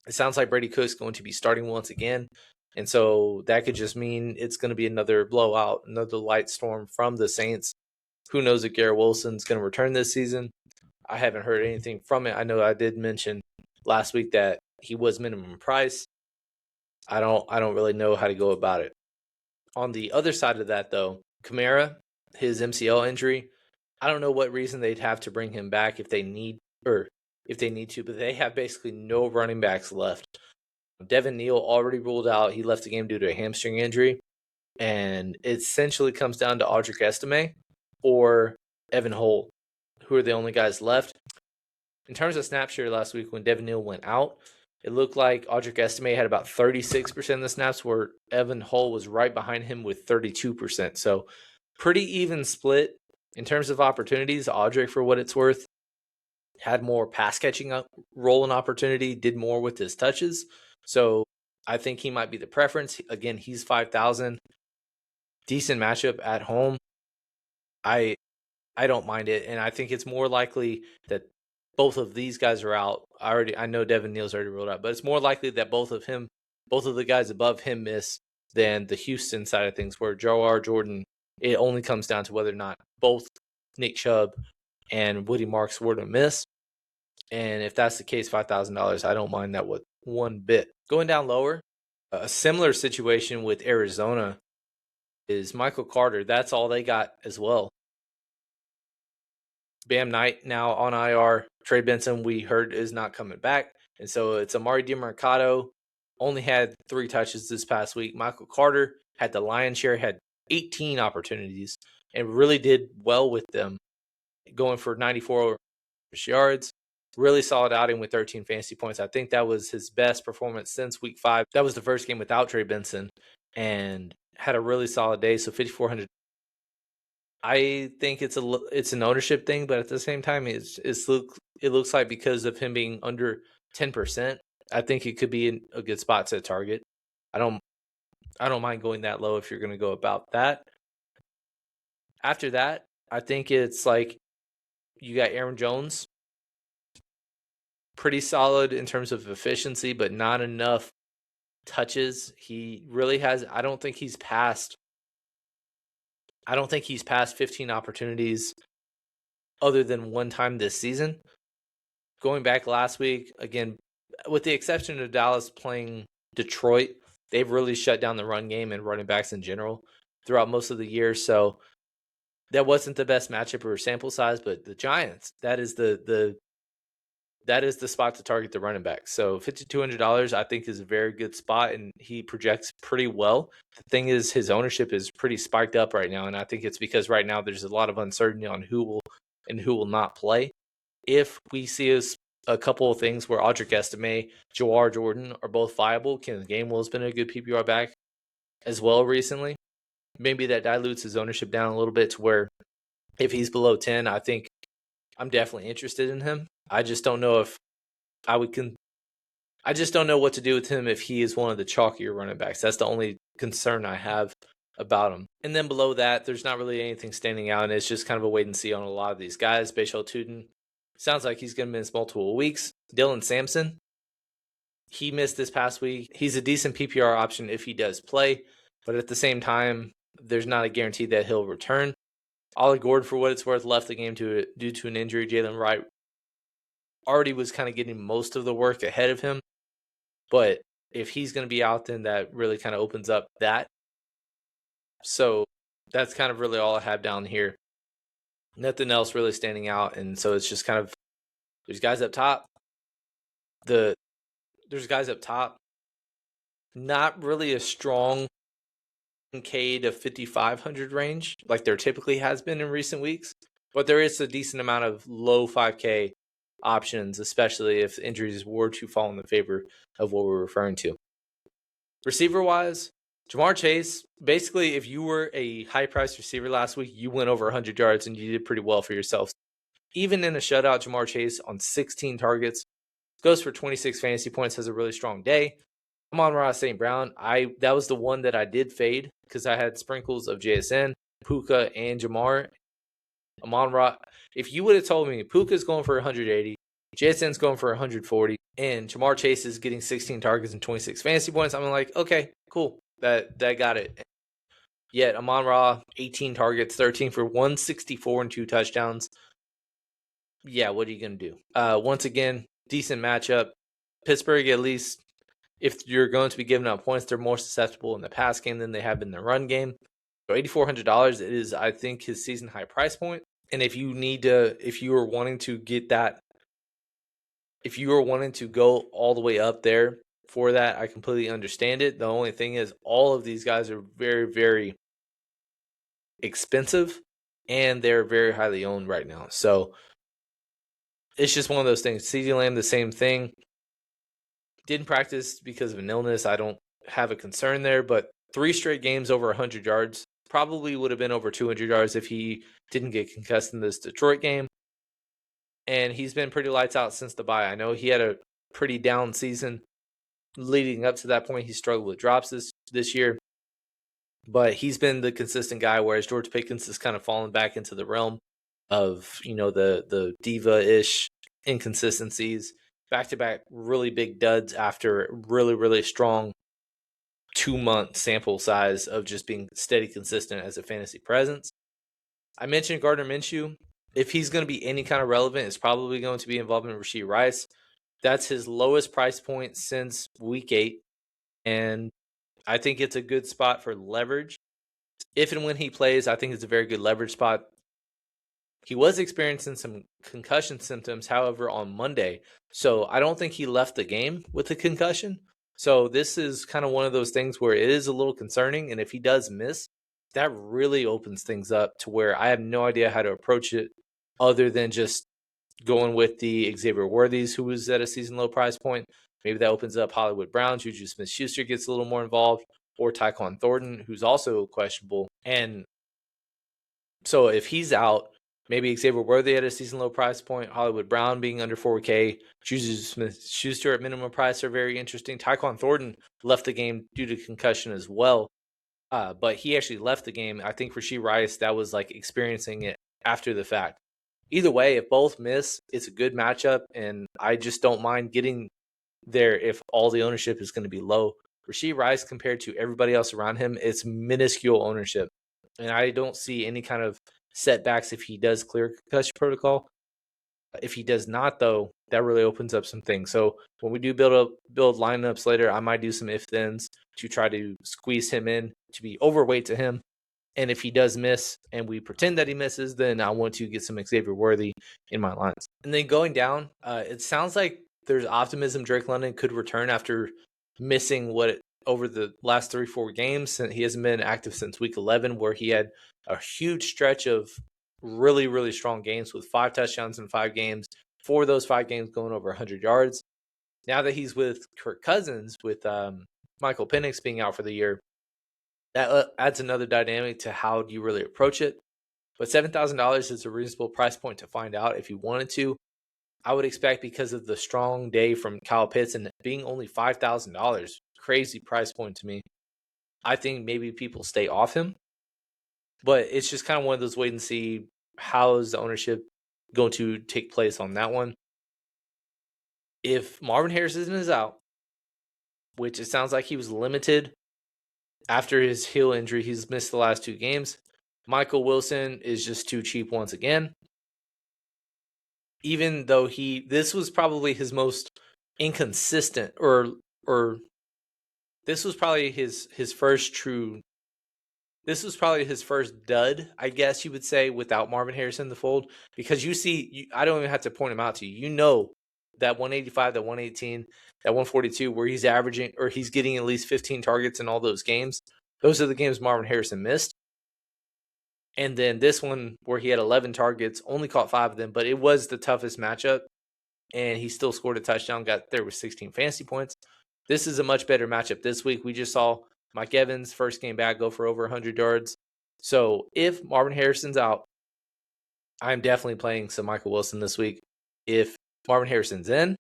It sounds like Brady Cook's going to be starting once again. And so that could just mean it's going to be another blowout, another light storm from the Saints. Who knows if Garrett Wilson's going to return this season? I haven't heard anything from it. I know I did mention last week that he was minimum price. I don't really know how to go about it. On the other side of that, though, Kamara, his MCL injury, I don't know what reason they'd have to bring him back if they need to, but they have basically no running backs left. Devin Neal already ruled out. He left the game due to a hamstring injury. And it essentially comes down to Audric Estime or Evan Hull, who are the only guys left. In terms of snap share last week when Devin Neal went out, it looked like Audric Estime had about 36% of the snaps, where Evan Hull was right behind him with 32%. So pretty even split. In terms of opportunities, Audric, for what it's worth, had more pass catching role and opportunity, did more with his touches. So I think he might be the preference. Again, he's 5,000. Decent matchup at home. I I don't mind it, and I think it's more likely that both of these guys are out. I know Devin Neal's already ruled out, but it's more likely that both of the guys above him miss than the Houston side of things, where Joe Jordan, it only comes down to whether or not both Nick Chubb and Woody Marks were to miss. And if that's the case, $5,000, I don't mind that with one bit. Going down lower, a similar situation with Arizona is Michael Carter. That's all they got as well. Bam Knight now on IR. Trey Benson, we heard, is not coming back. And so it's Amari DiMercato, only had 3 touches this past week. Michael Carter had the lion's share, had 18 opportunities, and really did well with them, going for 94 yards. Really solid outing with 13 fantasy points. I think that was his best performance since week 5. That was the first game without Trey Benson, and had a really solid day. So 5,400. I think it's an ownership thing, but at the same time, it looks like because of him being under 10%, I think it could be a good spot to target. I don't mind going that low if you're going to go about that. After that, I think it's like you got Aaron Jones, pretty solid in terms of efficiency, but not enough touches. He really has. I don't think he's passed 15 opportunities other than one time this season. Going back last week, again, with the exception of Dallas playing Detroit, they've really shut down the run game and running backs in general throughout most of the year. So that wasn't the best matchup or sample size, but the Giants, that is the spot to target the running back. So $5,200, I think, is a very good spot, and he projects pretty well. The thing is, his ownership is pretty spiked up right now, and I think it's because right now there's a lot of uncertainty on who will not play. If we see a couple of things where Audric Estime, Jawar Jordan are both viable, Kenneth Gainwell has been a good PPR back as well recently. Maybe that dilutes his ownership down a little bit to where if he's below 10, I think I'm definitely interested in him. I just don't know if I just don't know what to do with him if he is one of the chalkier running backs. That's the only concern I have about him. And then below that, there's not really anything standing out, and it's just kind of a wait and see on a lot of these guys. Bashal Tuten sounds like he's going to miss multiple weeks. Dylan Sampson, he missed this past week. He's a decent PPR option if he does play, but at the same time, there's not a guarantee that he'll return. Ollie Gordon, for what it's worth, left the game due to an injury. Jalen Wright already was kind of getting most of the work ahead of him, but if he's going to be out, then that really kind of opens up that. So that's kind of really all I have down here. Nothing else really standing out, and so it's just kind of there's guys up top. There's guys up top. Not really a strong K to 5,500 range like there typically has been in recent weeks, but there is a decent amount of low 5K options, especially if injuries were to fall in the favor of what we're referring to. Receiver-wise, Jamar Chase, basically, if you were a high-priced receiver last week, you went over 100 yards and you did pretty well for yourself. Even in a shutout, Jamar Chase on 16 targets goes for 26 fantasy points, has a really strong day. Amon-Ra St. Brown, that was the one that I did fade because I had sprinkles of JSN, Puka, and Jamar. Amon-Ra, if you would have told me Puka's going for 180, JSN's going for 140, and Jamar Chase is getting 16 targets and 26 fantasy points, I'm like, okay, cool. That got it. Yet Amon-Ra, 18 targets, 13 for 164 and 2 touchdowns. Yeah, what are you going to do? Once again, decent matchup. Pittsburgh, at least, if you're going to be giving up points, they're more susceptible in the pass game than they have in the run game. So $8,400 is, I think, his season high price point. And if you are wanting to get that, if you are wanting to go all the way up there for that, I completely understand it. The only thing is all of these guys are very, very expensive and they're very highly owned right now. So it's just one of those things. CeeDee Lamb, the same thing. Didn't practice because of an illness. I don't have a concern there, but 3 straight games over 100 yards. Probably would have been over 200 yards if he didn't get concussed in this Detroit game. And he's been pretty lights out since the bye. I know he had a pretty down season leading up to that point. He struggled with drops this year. But he's been the consistent guy, whereas George Pickens has kind of fallen back into the realm of, the diva-ish inconsistencies. Back-to-back really big duds after really, really strong 2-month sample size of just being steady, consistent as a fantasy presence. I mentioned Gardner Minshew. If he's going to be any kind of relevant, it's probably going to be involving Rashee Rice. That's his lowest price point since week 8. And I think it's a good spot for leverage. If and when he plays, I think it's a very good leverage spot. He was experiencing some concussion symptoms, however, on Monday. So I don't think he left the game with a concussion. So this is kind of one of those things where it is a little concerning. And if he does miss, that really opens things up to where I have no idea how to approach it other than just going with the Xavier Worthies, who was at a season low price point. Maybe that opens up Hollywood Brown. Juju Smith-Schuster gets a little more involved, or Tyquan Thornton, who's also questionable. And so if he's out, maybe Xavier Worthy at a season low price point, Hollywood Brown being under 4K, Juju Smith-Schuster at minimum price are very interesting. Tyquan Thornton left the game due to concussion as well, but he actually left the game. I think Rashee Rice, that was like experiencing it after the fact. Either way, if both miss, it's a good matchup, and I just don't mind getting there if all the ownership is going to be low. Rashee Rice, compared to everybody else around him, it's minuscule ownership, and I don't see any kind of setbacks if he does clear concussion protocol. If he does not, though, that really opens up some things. So when we do build lineups later, I might do some if-thens to try to squeeze him in to be overweight to him. And if he does miss and we pretend that he misses, then I want to get some Xavier Worthy in my lines. And then going down, it sounds like there's optimism Drake London could return after missing over the last 3-4 games. He hasn't been active since week 11, where he had a huge stretch of really, really strong games with 5 touchdowns in 5 games. 4 of those 5 games going over 100 yards. Now that he's with Kirk Cousins, with Michael Penix being out for the year, that adds another dynamic to how you really approach it. But $7,000 is a reasonable price point to find out if you wanted to. I would expect, because of the strong day from Kyle Pitts and being only $5,000, crazy price point to me, I think maybe people stay off him. But it's just kind of one of those wait and see, how is the ownership going to take place on that one. If Marvin Harrison is out, which it sounds like he was limited after his heel injury, he's missed the last 2 games. Michael Wilson is just too cheap once again. Even though this was probably his most inconsistent, or this was probably his first true. This was probably his first dud, I guess you would say, without Marvin Harrison in the fold, because I don't even have to point him out to you. You know that 185, that 118, that 142, where he's averaging, or he's getting at least 15 targets in all those games. Those are the games Marvin Harrison missed. And then this one where he had 11 targets, only caught 5 of them, but it was the toughest matchup, and he still scored a touchdown, got there with 16 fantasy points. This is a much better matchup this week. We just saw Mike Evans, first game back, go for over 100 yards. So if Marvin Harrison's out, I'm definitely playing some Michael Wilson this week. If Marvin Harrison's in,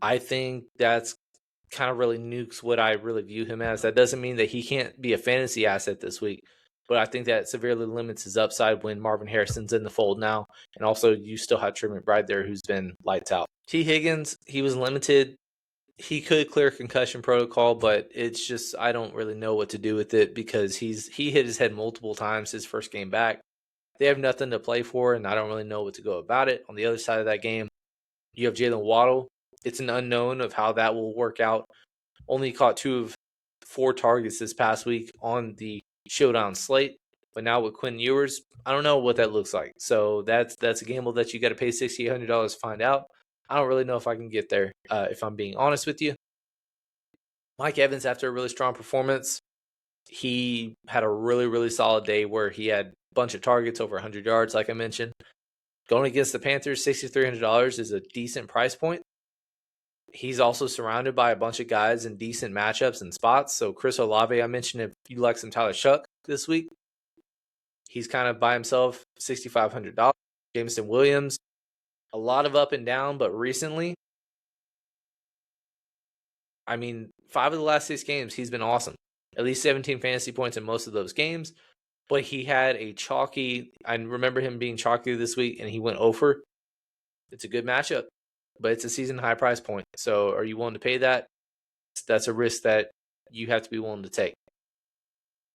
I think that's kind of really nukes what I really view him as. That doesn't mean that he can't be a fantasy asset this week, but I think that severely limits his upside when Marvin Harrison's in the fold now. And also, you still have Trey McBride there, who's been lights out. T. Higgins, he was limited. He could clear concussion protocol, but it's just, I don't really know what to do with it, because he hit his head multiple times his first game back. They have nothing to play for, and I don't really know what to go about it. On the other side of that game, you have Jalen Waddle. It's an unknown of how that will work out. Only caught 2 of 4 targets this past week on the showdown slate, but now with Quinn Ewers, I don't know what that looks like. So that's a gamble that you got to pay $6,800 to find out. I don't really know if I can get there, if I'm being honest with you. Mike Evans, after a really strong performance, he had a really, really solid day where he had a bunch of targets over 100 yards, like I mentioned. Going against the Panthers, $6,300 is a decent price point. He's also surrounded by a bunch of guys in decent matchups and spots. So Chris Olave, I mentioned, if you like some Tyler Shuck this week, he's kind of by himself, $6,500. Jameson Williams, a lot of up and down, but recently, 5 of the last 6 games, he's been awesome. At least 17 fantasy points in most of those games. but he had a chalky. I remember him being chalky this week, and he went over. It's a good matchup, but it's a season high price point. So, are you willing to pay that? That's a risk that you have to be willing to take.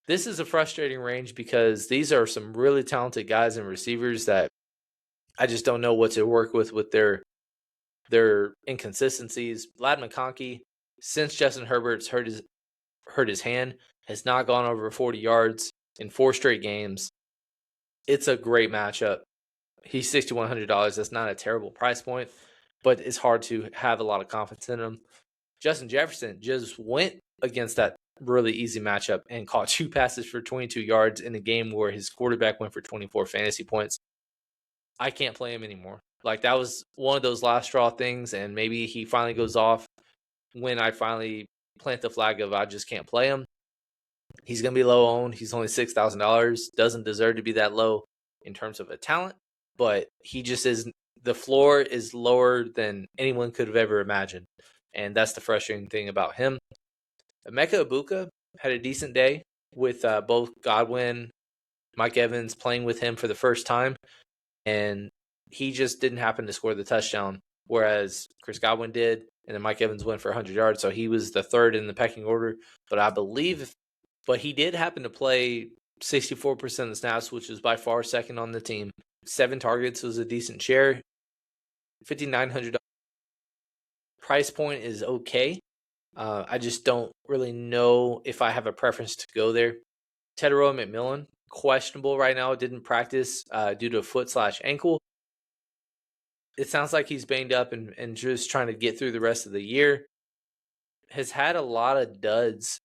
This is a frustrating range because these are some really talented guys and receivers that I just don't know what to work with their inconsistencies. Lad McConkey, since Justin Herbert's hurt his hand, has not gone over 40 yards in 4 straight games. It's a great matchup. He's $6,100. That's not a terrible price point, but it's hard to have a lot of confidence in him. Justin Jefferson just went against that really easy matchup and caught 2 passes for 22 yards in a game where his quarterback went for 24 fantasy points. I can't play him anymore. Like, that was one of those last straw things, and maybe he finally goes off when I finally plant the flag of I just can't play him. He's going to be low owned. He's only $6,000. Doesn't deserve to be that low in terms of a talent, but he just is. The floor is lower than anyone could have ever imagined, and that's the frustrating thing about him. Emeka Ibuka had a decent day with both Godwin, Mike Evans playing with him for the first time, and he just didn't happen to score the touchdown, whereas Chris Godwin did, and then Mike Evans went for 100 yards, so he was the third in the pecking order. But he did happen to play 64% of the snaps, which is by far second on the team. 7 targets was a decent share. $5,900 price point is okay. I just don't really know if I have a preference to go there. Teteroa McMillan, questionable right now. Didn't practice due to a foot/ankle. It sounds like he's banged up and just trying to get through the rest of the year. Has had a lot of duds,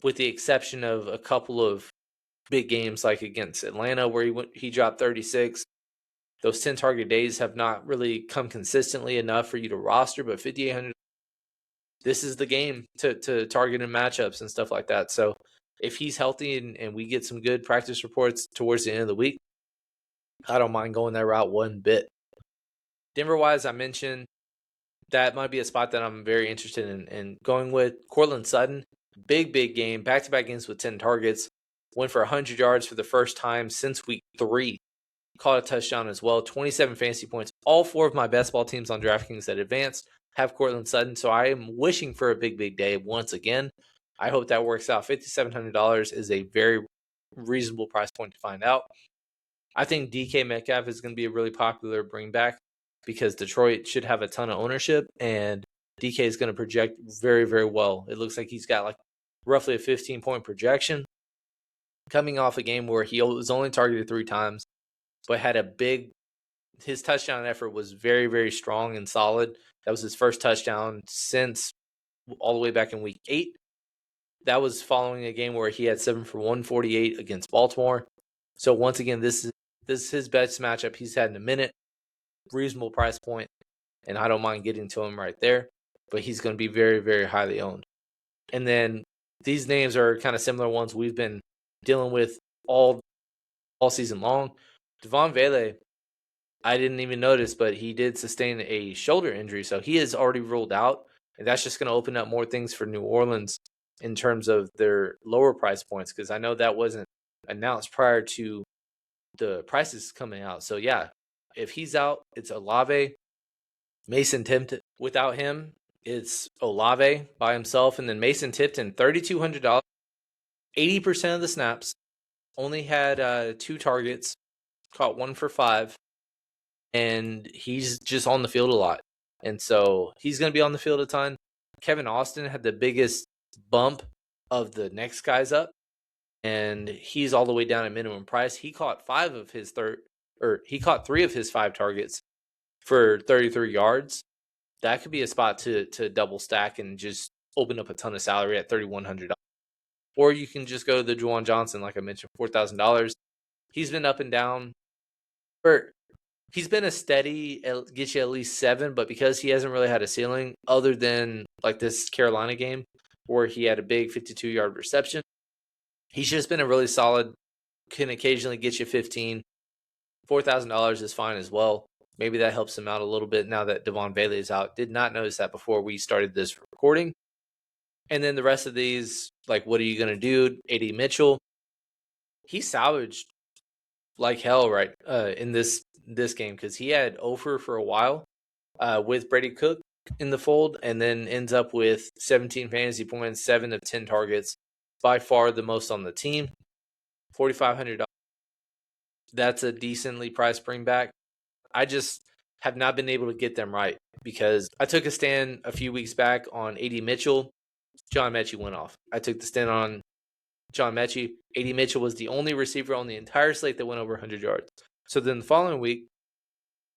with the exception of a couple of big games like against Atlanta where he dropped 36. Those 10 target days have not really come consistently enough for you to roster, but $5,800, this is the game to target in matchups and stuff like that. So if he's healthy and we get some good practice reports towards the end of the week, I don't mind going that route one bit. Denver-wise, I mentioned that might be a spot that I'm very interested in going with. Courtland Sutton, big game, back-to-back games with 10 targets, went for 100 yards for the first time since week 3. Caught a touchdown as well, 27 fantasy points. All 4 of my best ball teams on DraftKings that advanced have Courtland Sutton, so I am wishing for a big day once again. I hope that works out. $5,700 is a very reasonable price point to find out. I think DK Metcalf is going to be a really popular bring back because Detroit should have a ton of ownership, and DK is going to project very well. It looks like he's got like roughly a 15-point projection coming off a game where he was only targeted 3 times, but had his touchdown effort was very strong and solid. That was his first touchdown since all the way back in week 8. That was following a game where he had 7 for 148 against Baltimore. So once again, this is his best matchup he's had in a minute. Reasonable price point, and I don't mind getting to him right there, but he's going to be very highly owned. And then these names are kind of similar ones we've been dealing with all season long. Devon Vele, I didn't even notice, but he did sustain a shoulder injury, so he is already ruled out, and that's just going to open up more things for New Orleans in terms of their lower price points, because I know that wasn't announced prior to the prices coming out. So yeah, if he's out, it's Olave. Mason Tipton. Without him, it's Olave by himself, and then Mason Tipton, $3,200, 80% of the snaps, only had 2 targets, caught 1 for 5, and he's just on the field a lot. And so he's going to be on the field a ton. Kevin Austin had the biggest bump of the next guys up, and he's all the way down at minimum price. He caught 3 of his 5 targets for 33 yards. That could be a spot to double stack and just open up a ton of salary at $3,100. Or you can just go to the Juwan Johnson, like I mentioned, $4,000. He's been up and down. He's been a steady, get you at least 7, but because he hasn't really had a ceiling other than like this Carolina game where he had a big 52-yard reception, he's just been a really solid, can occasionally get you 15. $4,000 is fine as well. Maybe that helps him out a little bit now that Devon Bailey is out. Did not notice that before we started this recording. And then the rest of these, like, what are you going to do? A.D. Mitchell, he salvaged like hell in this game because he had over for a while with Brady Cook in the fold, and then ends up with 17 fantasy points, 7 of 10 targets, by far the most on the team. $4,500. That's a decently priced bring back. I just have not been able to get them right because I took a stand a few weeks back on A.D. Mitchell. John Mechie went off. I took the stand on John Mechie. A.D. Mitchell was the only receiver on the entire slate that went over 100 yards. So then the following week,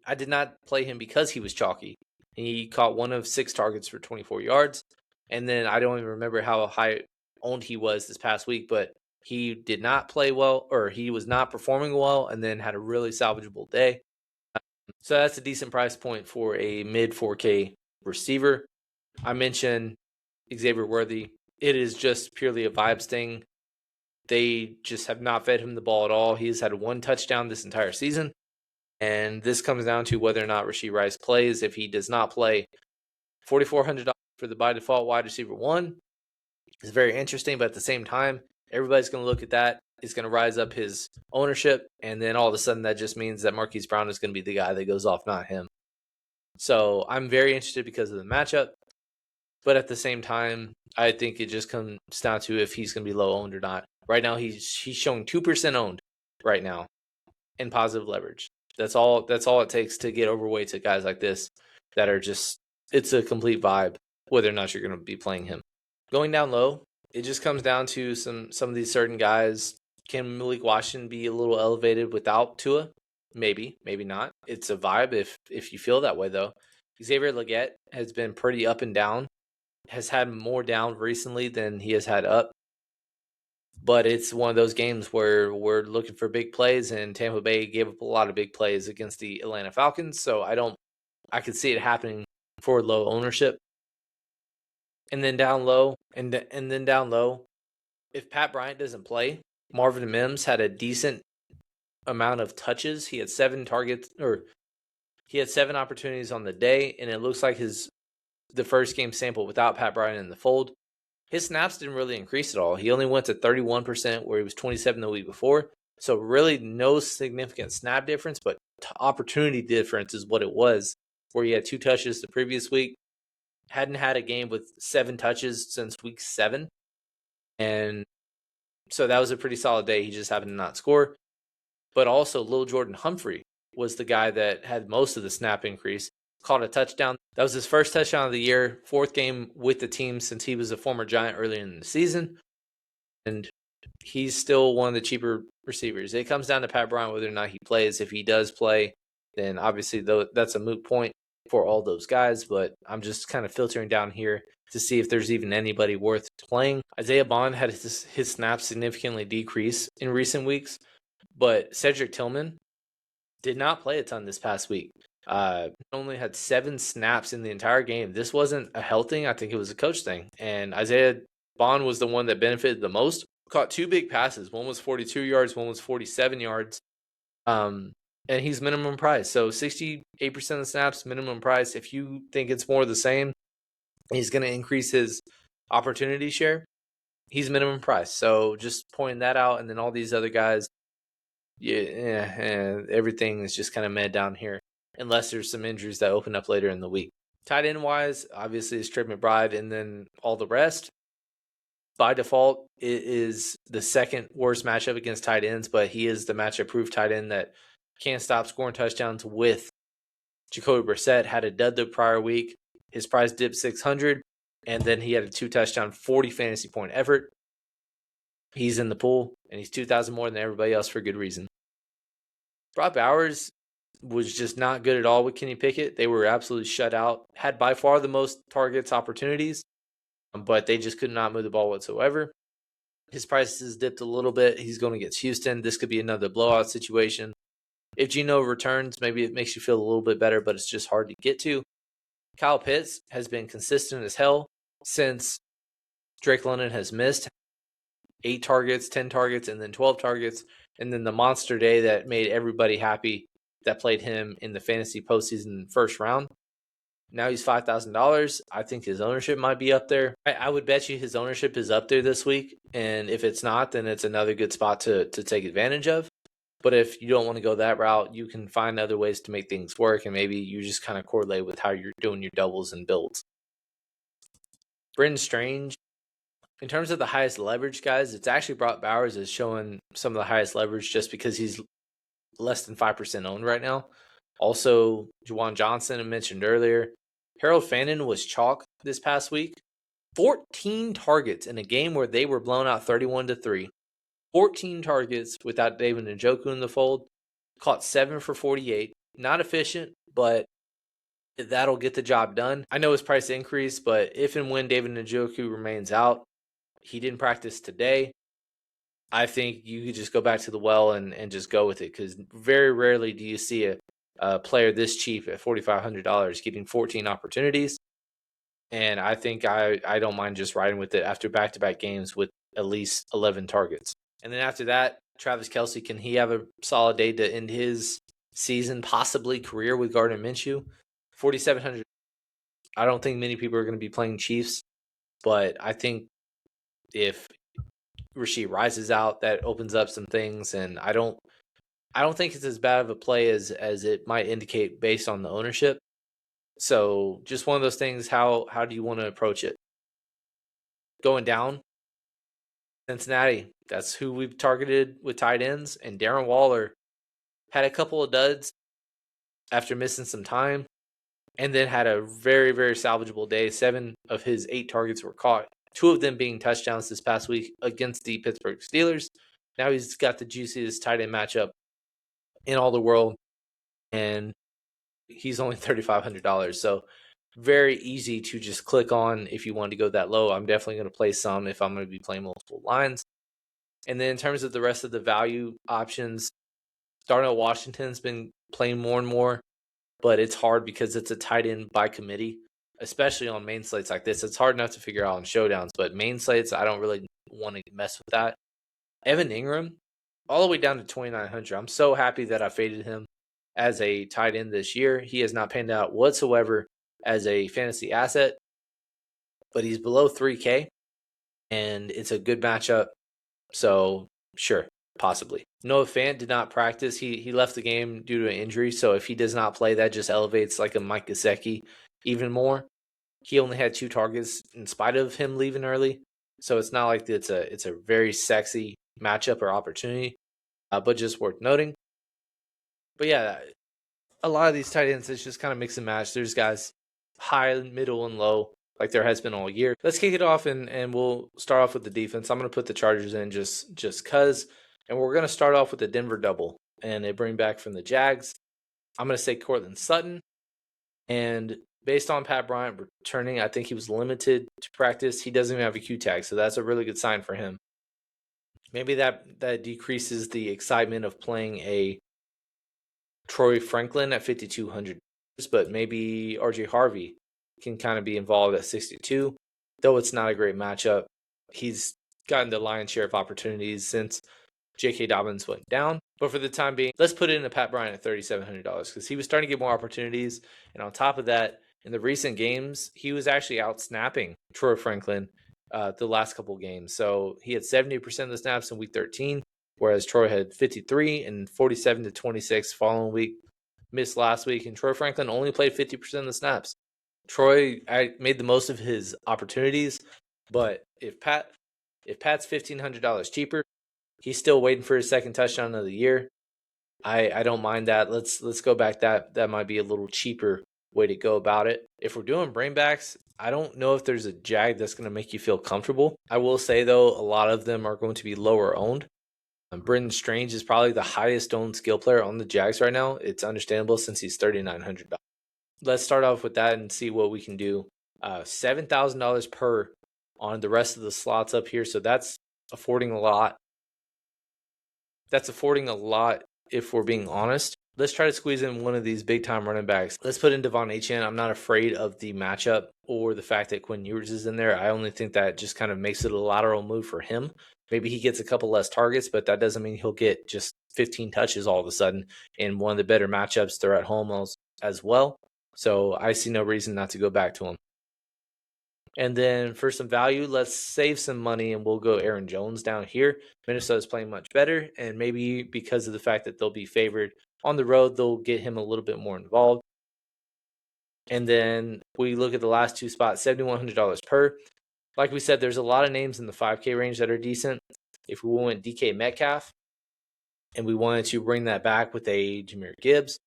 I did not play him because he was chalky. He caught 1 of 6 targets for 24 yards. And then I don't even remember how high owned he was this past week, but he did not play well, or he was not performing well, and then had a really salvageable day. So that's a decent price point for a mid 4K receiver. I mentioned Xavier Worthy. It is just purely a vibes thing. They just have not fed him the ball at all. He has had 1 touchdown this entire season. And this comes down to whether or not Rashee Rice plays. If he does not play, $4,400 for the by default wide receiver 1 is very interesting. But at the same time, everybody's going to look at that. It's going to rise up his ownership. And then all of a sudden, that just means that Marquise Brown is going to be the guy that goes off, not him. So I'm very interested because of the matchup. But at the same time, I think it just comes down to if he's going to be low owned or not. Right now, he's showing 2% owned right now in positive leverage. That's all it takes to get overweight to guys like this that are just, it's a complete vibe whether or not you're going to be playing him. Going down low, it just comes down to some of these certain guys. Can Malik Washington be a little elevated without Tua? Maybe, maybe not. It's a vibe if you feel that way, though. Xavier Legette has been pretty up and down, has had more down recently than he has had up. But it's one of those games where we're looking for big plays, and Tampa Bay gave up a lot of big plays against the Atlanta Falcons. So I could see it happening for low ownership. And then down low, if Pat Bryant doesn't play, Marvin Mims had a decent amount of touches. He had 7 targets, or he had 7 opportunities on the day, and it looks like the first game sample without Pat Bryant in the fold. His snaps didn't really increase at all. He only went to 31% where he was 27 the week before. So really no significant snap difference, but opportunity difference is what it was, where he had 2 touches the previous week. Hadn't had a game with 7 touches since week 7. And so that was a pretty solid day. He just happened to not score. But also Lil Jordan Humphrey was the guy that had most of the snap increase. Caught a touchdown. That was his first touchdown of the year, 4th game with the team since he was a former Giant earlier in the season. And he's still one of the cheaper receivers. It comes down to Pat Bryant whether or not he plays. If he does play, then obviously that's a moot point for all those guys. But I'm just kind of filtering down here to see if there's even anybody worth playing. Isaiah Bond had his snaps significantly decrease in recent weeks. But Cedric Tillman did not play a ton this past week. Only had 7 snaps in the entire game. This wasn't a health thing. I think it was a coach thing. And Isaiah Bond was the one that benefited the most. Caught 2 big passes. One was 42 yards. One was 47 yards. And he's minimum price. So 68% of the snaps, minimum price. If you think it's more of the same, he's going to increase his opportunity share. He's minimum price. So just pointing that out. And then all these other guys, everything is just kind of mad down here, unless there's some injuries that open up later in the week. Tight end wise, obviously it's Trey McBride, and then all the rest. By default, it is the second worst matchup against tight ends, but he is the matchup-proof tight end that can't stop scoring touchdowns with Jacoby Brissett. Had a dud the prior week. His price dipped 600, and then he had a 2-touchdown, 40 fantasy point effort. He's in the pool, and he's 2,000 more than everybody else for good reason. Brock Bowers was just not good at all with Kenny Pickett. They were absolutely shut out. Had by far the most targets, opportunities, but they just could not move the ball whatsoever. His prices dipped a little bit. He's going against Houston. This could be another blowout situation. If Geno returns, maybe it makes you feel a little bit better, but it's just hard to get to. Kyle Pitts has been consistent as hell since Drake London has missed. 8 targets, 10 targets, and then 12 targets. And then the monster day that made everybody happy that played him in the fantasy postseason first round. Now he's $5,000. I think his ownership might be up there. I would bet you his ownership is up there this week. And if it's not, then it's another good spot to take advantage of. But if you don't want to go that route, you can find other ways to make things work. And maybe you just kind of correlate with how you're doing your doubles and builds. Brendan Strange, in terms of the highest leverage guys, it's actually Brock Bowers is showing some of the highest leverage just because he's less than 5% owned right now. Also, Juwan Johnson, I mentioned earlier. Harold Fannin was chalk this past week. 14 targets in a game where they were blown out 31-3. 14 targets without David Njoku in the fold. Caught 7 for 48. Not efficient, but that'll get the job done. I know his price increased, but if and when David Njoku remains out, he didn't practice today, I think you could just go back to the well and just go with it, because very rarely do you see a player this cheap at $4,500 getting 14 opportunities. And I think I don't mind just riding with it after back-to-back games with at least 11 targets. And then after that, Travis Kelce, can he have a solid day to end his season, possibly career, with Gardner Minshew? $4,700. I don't think many people are going to be playing Chiefs, but I think if Rashee Rice is out, that opens up some things, and I don't think it's as bad of a play as it might indicate based on the ownership. So just one of those things. How do you want to approach it? Going down, Cincinnati. That's who we've targeted with tight ends, and Darren Waller had a couple of duds after missing some time, and then had a very, very salvageable day. 7 of his 8 targets were caught, 2 of them being touchdowns this past week against the Pittsburgh Steelers. Now he's got the juiciest tight end matchup in all the world, and he's only $3,500. So very easy to just click on if you want to go that low. I'm definitely going to play some if I'm going to be playing multiple lines. And then in terms of the rest of the value options, Darnell Washington's been playing more and more, but it's hard because it's a tight end by committee, especially on main slates like this. It's hard enough to figure out on showdowns, but main slates, I don't really want to mess with that. Evan Ingram, all the way down to 2,900. I'm so happy that I faded him as a tight end this year. He has not panned out whatsoever as a fantasy asset, but he's below 3K, and it's a good matchup. So sure, possibly. Noah Fant did not practice. He left the game due to an injury. So if he does not play, that just elevates like a Mike Gesicki even more. He only had 2 targets in spite of him leaving early. So it's not like it's a very sexy matchup or opportunity, but just worth noting. But yeah, a lot of these tight ends, it's just kind of mix and match. There's guys high, middle, and low, like there has been all year. Let's kick it off, and we'll start off with the defense. I'm going to put the Chargers in just because. And we're going to start off with the Denver double, and they bring back from the Jags. I'm going to say Cortland Sutton. And based on Pat Bryant returning, I think he was limited to practice. He doesn't even have a Q tag, so that's a really good sign for him. Maybe that decreases the excitement of playing a Troy Franklin at $5,200, but maybe RJ Harvey can kind of be involved at 62, though it's not a great matchup. He's gotten the lion's share of opportunities since J.K. Dobbins went down. But for the time being, let's put it into Pat Bryant at $3,700 because he was starting to get more opportunities. And on top of that, in the recent games, he was actually out snapping Troy Franklin the last couple games. So he had 70% of the snaps in week 13, whereas Troy had 53 and 47-26 following week. Missed last week, and Troy Franklin only played 50% of the snaps. Troy made the most of his opportunities, but if Pat's $1,500 cheaper, he's still waiting for his second touchdown of the year. I don't mind that. Let's go back. That might be a little cheaper way to go about it. If we're doing brainbacks, I don't know if there's a Jag that's going to make you feel comfortable. I will say, though, a lot of them are going to be lower owned. Brendan Strange is probably the highest owned skill player on the Jags right now. It's understandable since he's $3,900. Let's start off with that and see what we can do. $7,000 per on the rest of the slots up here. So that's affording a lot. That's affording a lot if we're being honest. Let's try to squeeze in one of these big-time running backs. Let's put in Devon Achane. I'm not afraid of the matchup or the fact that Quinn Ewers is in there. I only think that just kind of makes it a lateral move for him. Maybe he gets a couple less targets, but that doesn't mean he'll get just 15 touches all of a sudden in one of the better matchups. They're at home as well. So I see no reason not to go back to him. And then for some value, let's save some money and we'll go Aaron Jones down here. Minnesota's playing much better, and maybe because of the fact that they'll be favored on the road, they'll get him a little bit more involved. And then we look at the last two spots, $7,100 per. Like we said, there's a lot of names in the 5K range that are decent. If we went DK Metcalf and we wanted to bring that back with a Jahmyr Gibbs,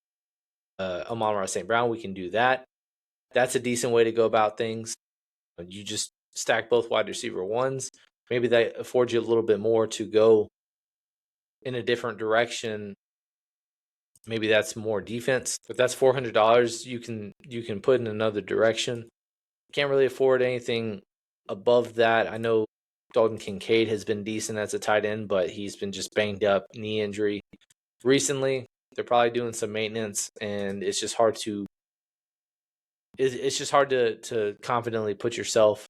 Amon-Ra St. Brown, we can do that. That's a decent way to go about things. You just stack both wide receiver ones. Maybe that affords you a little bit more to go in a different direction. Maybe that's more defense. If that's $400, you can put in another direction. Can't really afford anything above that. I know Dalton Kincaid has been decent as a tight end, but he's been just banged up, knee injury recently. They're probably doing some maintenance, and it's just hard to confidently put yourself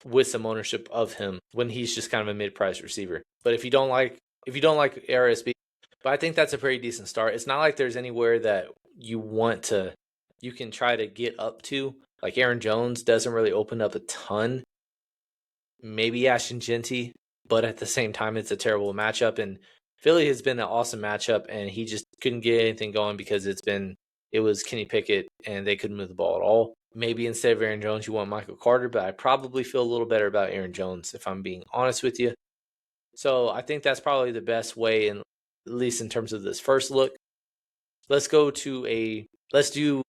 with some ownership of him when he's just kind of a mid-price receiver. But if you don't like RSB, but I think that's a pretty decent start. It's not like there's anywhere that you can try to get up to. Like Aaron Jones doesn't really open up a ton. Maybe Ashton Genty, but at the same time, it's a terrible matchup. And Philly has been an awesome matchup, and he just couldn't get anything going because it was Kenny Pickett, and they couldn't move the ball at all. Maybe instead of Aaron Jones, you want Michael Carter, but I probably feel a little better about Aaron Jones, if I'm being honest with you. So I think that's probably the best way, and at least in terms of this first look. Let's do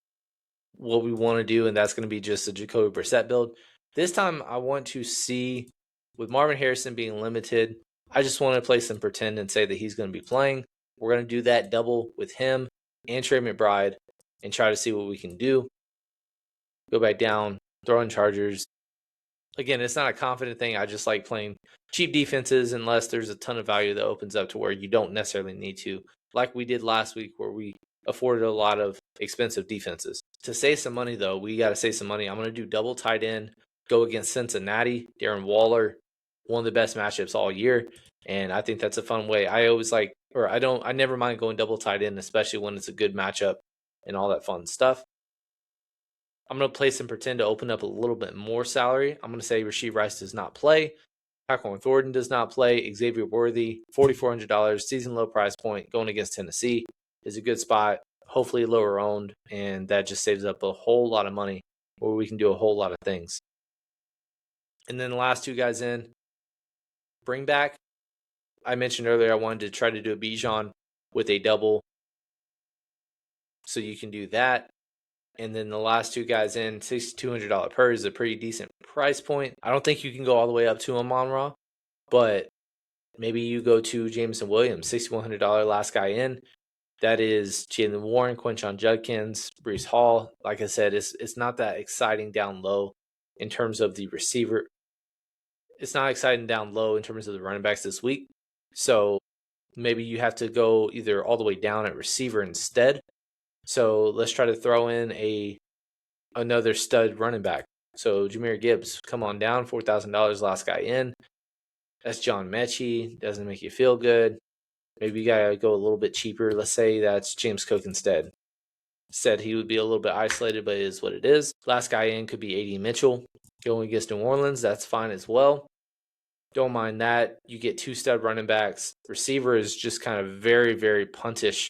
what we want to do, and that's going to be just a Jacoby Brissett build. This time I want to see, with Marvin Harrison being limited, I just want to play some pretend and say that he's going to be playing. We're going to do that double with him and Trey McBride and try to see what we can do. Go back down, throw in Chargers. Again, it's not a confident thing. I just like playing cheap defenses unless there's a ton of value that opens up to where you don't necessarily need to, like we did last week where we afforded a lot of expensive defenses. To save some money, though, we got to save some money. I'm going to do double tight end, go against Cincinnati, Darren Waller, one of the best matchups all year, and I think that's a fun way. I never mind going double tight end, especially when it's a good matchup and all that fun stuff. I'm going to play some pretend to open up a little bit more salary. I'm going to say Rashee Rice does not play. Tyquan Thornton does not play. Xavier Worthy, $4,400, season low price point, going against Tennessee is a good spot. Hopefully lower owned, and that just saves up a whole lot of money where we can do a whole lot of things. And then the last two guys in, bring back. I mentioned earlier I wanted to try to do a Bijan with a double. So you can do that. And then the last two guys in, $6,200 per is a pretty decent price point. I don't think you can go all the way up to Amon-Ra, but maybe you go to Jameson Williams, $6,100 last guy in. That is Jalen Warren, Quinshon Judkins, Breece Hall. Like I said, it's not that exciting down low in terms of the receiver. It's not exciting down low in terms of the running backs this week. So maybe you have to go either all the way down at receiver instead. So let's try to throw in another stud running back. So Jahmyr Gibbs, come on down, $4,000 last guy in. That's John Mechie. Doesn't make you feel good. Maybe you got to go a little bit cheaper. Let's say that's James Cook instead. Said he would be a little bit isolated, but it is what it is. Last guy in could be A.D. Mitchell. Going against New Orleans, that's fine as well. Don't mind that. You get two stud running backs. Receiver is just kind of very, very puntish.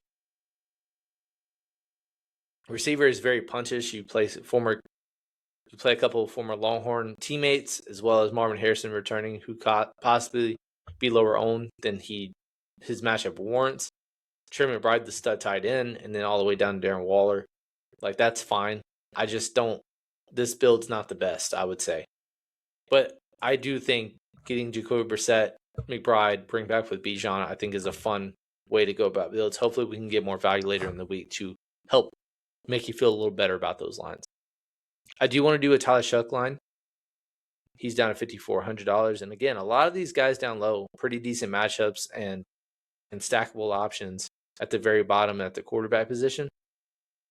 Receiver is very puntish. You play a couple of former Longhorn teammates, as well as Marvin Harrison returning, who could possibly be lower owned than his matchup warrants. Trey McBride, the stud tight end, and then all the way down to Darren Waller. Like, that's fine. I just don't. This build's not the best, I would say. But I do think getting Jacoby Brissett, McBride, bring back with Bijan, I think is a fun way to go about builds. Hopefully we can get more value later in the week to help make you feel a little better about those lines. I do want to do a Tyler Shuck line. He's down at $5,400. And again, a lot of these guys down low, pretty decent matchups and stackable options at the very bottom at the quarterback position.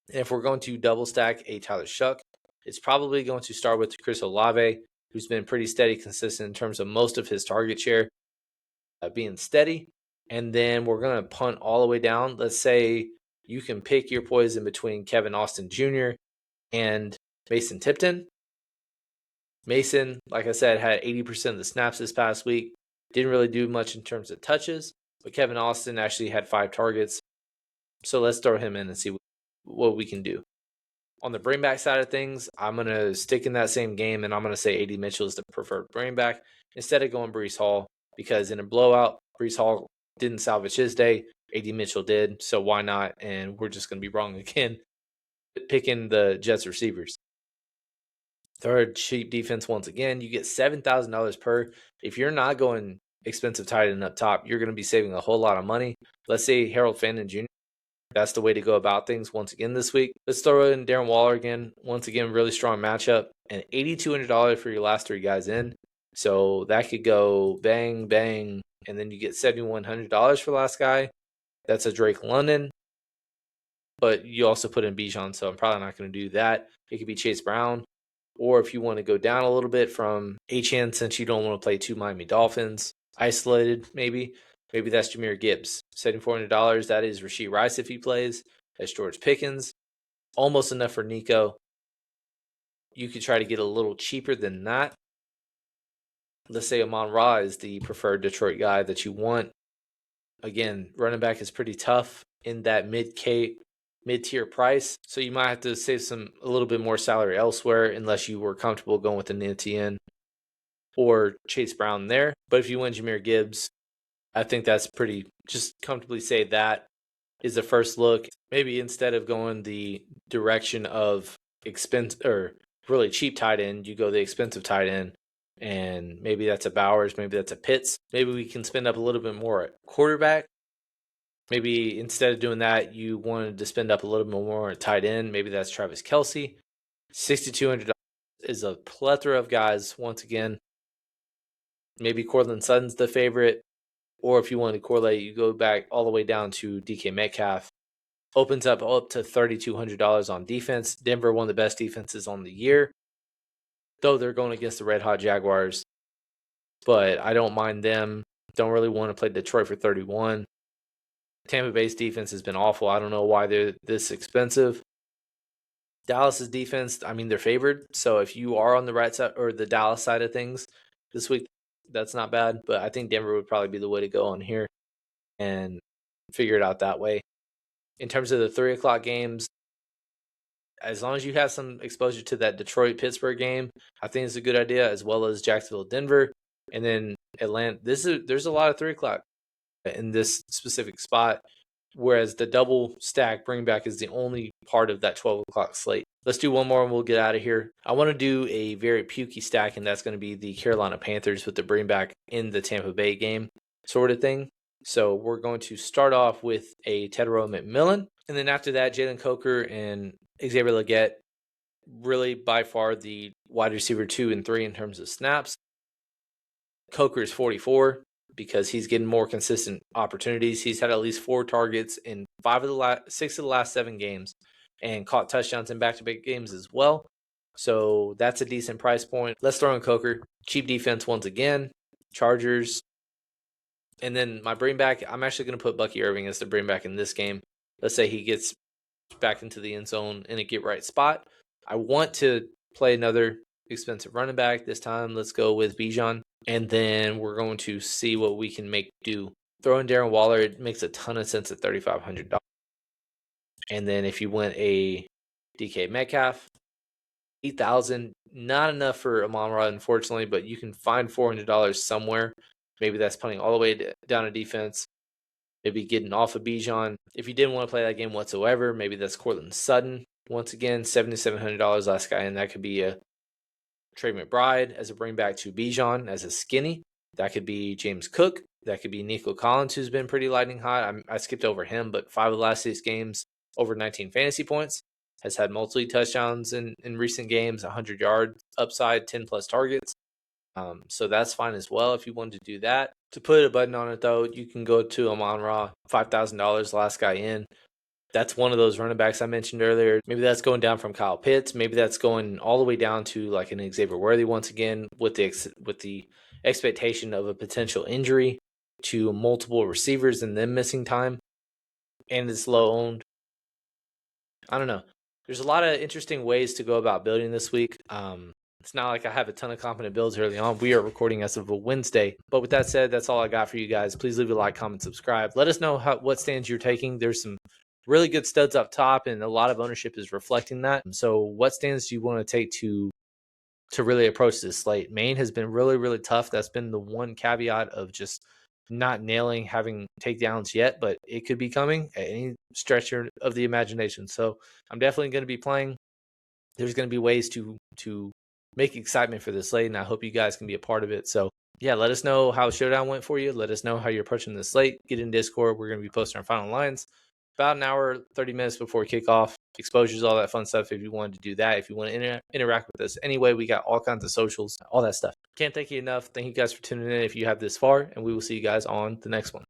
And if we're going to double stack a Tyler Shuck, it's probably going to start with Chris Olave, who's been pretty steady, consistent in terms of most of his target share being steady. And then we're going to punt all the way down. Let's say you can pick your poison between Kevin Austin Jr. and Mason Tipton. Mason, like I said, had 80% of the snaps this past week. Didn't really do much in terms of touches, but Kevin Austin actually had 5 targets. So let's throw him in and see what we can do. On the bring back side of things, I'm going to stick in that same game, and I'm going to say A.D. Mitchell is the preferred bring back instead of going Breece Hall, because in a blowout, Breece Hall didn't salvage his day. A.D. Mitchell did, so why not? And we're just going to be wrong again picking the Jets receivers. Third, cheap defense once again. You get $7,000 per. If you're not going expensive tight end up top, you're going to be saving a whole lot of money. Let's say Harold Fannin Jr. That's the way to go about things once again this week. Let's throw in Darren Waller again. Once again, really strong matchup. And $8,200 for your last 3 guys in. So that could go bang, bang. And then you get $7,100 for the last guy. That's a Drake London. But you also put in Bijan, so I'm probably not going to do that. It could be Chase Brown. Or if you want to go down a little bit from HN, since you don't want to play 2 Miami Dolphins, isolated maybe that's Jahmyr Gibbs. $7,400, that is Rashee Rice if he plays. That's George Pickens. Almost enough for Nico. You could try to get a little cheaper than that. Let's say Amon-Ra is the preferred Detroit guy that you want. Again, running back is pretty tough in that mid-tier price, so you might have to save a little bit more salary elsewhere unless you were comfortable going with an Etienne or Chase Brown there. But if you win Jahmyr Gibbs, I think that's pretty, just comfortably say that is the first look. Maybe instead of going the direction of really cheap tight end, you go the expensive tight end, and maybe that's a Bowers, maybe that's a Pitts. Maybe we can spend up a little bit more at quarterback. Maybe instead of doing that, you wanted to spend up a little bit more at tight end. Maybe that's Travis Kelce. $6,200 is a plethora of guys. Once again, maybe Courtland Sutton's the favorite. Or if you want to correlate, you go back all the way down to DK Metcalf. Opens up to $3,200 on defense. Denver, one of the best defenses on the year. Though they're going against the Red Hot Jaguars. But I don't mind them. Don't really want to play Detroit for 31. Tampa Bay's defense has been awful. I don't know why they're this expensive. Dallas's defense, I mean, they're favored. So if you are on the right side or the Dallas side of things this week, that's not bad. But I think Denver would probably be the way to go on here and figure it out that way. In terms of the 3 o'clock games, as long as you have some exposure to that Detroit-Pittsburgh game, I think it's a good idea, as well as Jacksonville-Denver. And then Atlanta. There's a lot of 3 o'clock in this specific spot, whereas the double stack bring back is the only part of that 12 o'clock slate. Let's do one more and we'll get out of here. I want to do a very pukey stack, and that's going to be the Carolina Panthers with the bring back in the Tampa Bay game sort of thing. So we're going to start off with a Tedero McMillan, and then after that, Jalen Coker and Xavier Legette, really by far the wide receiver 2 and 3 in terms of snaps. Coker is 44. Because he's getting more consistent opportunities. He's had at least 4 targets in 6 of the last 7 games and caught touchdowns in back-to-back games as well. So that's a decent price point. Let's throw in Coker. Cheap defense once again. Chargers. And then my bring back, I'm actually going to put Bucky Irving as the bring back in this game. Let's say he gets back into the end zone in a get-right spot. I want to play another expensive running back. This time, let's go with Bijan. And then we're going to see what we can make do. Throw in Darren Waller, it makes a ton of sense at $3,500. And then if you went a DK Metcalf, $8,000, not enough for Amon-Ra, unfortunately, but you can find $400 somewhere. Maybe that's punting all the way down to defense. Maybe getting off of Bijan. If you didn't want to play that game whatsoever, maybe that's Courtland Sutton. Once again, $7,700 last guy, and that could be a Trey McBride as a bring back to Bijan as a skinny. That could be James Cook. That could be Nico Collins, who's been pretty lightning hot. I skipped over him, but 5 of the last 6 games, over 19 fantasy points. Has had multiple touchdowns in recent games, 100-yard upside, 10-plus targets. So that's fine as well if you wanted to do that. To put a button on it, though, you can go to Amon-Ra, $5,000, last guy in. That's one of those running backs I mentioned earlier. Maybe that's going down from Kyle Pitts. Maybe that's going all the way down to like an Xavier Worthy once again with the expectation of a potential injury to multiple receivers and them missing time. And it's low owned. I don't know. There's a lot of interesting ways to go about building this week. It's not like I have a ton of confident builds early on. We are recording as of a Wednesday. But with that said, that's all I got for you guys. Please leave a like, comment, subscribe. Let us know what stands you're taking. There's some really good studs up top, and a lot of ownership is reflecting that. So what stands do you want to take to really approach this slate? Main has been really, really tough. That's been the one caveat of just not nailing having takedowns yet, but it could be coming at any stretch of the imagination. So I'm definitely going to be playing. There's going to be ways to make excitement for this slate, and I hope you guys can be a part of it. So yeah, let us know how Showdown went for you. Let us know how you're approaching the slate. Get in Discord. We're going to be posting our final lines about an hour, 30 minutes before kickoff. Exposures, all that fun stuff. If you wanted to do that, if you want to interact with us anyway, we got all kinds of socials, all that stuff. Can't thank you enough. Thank you guys for tuning in if you have this far, and we will see you guys on the next one.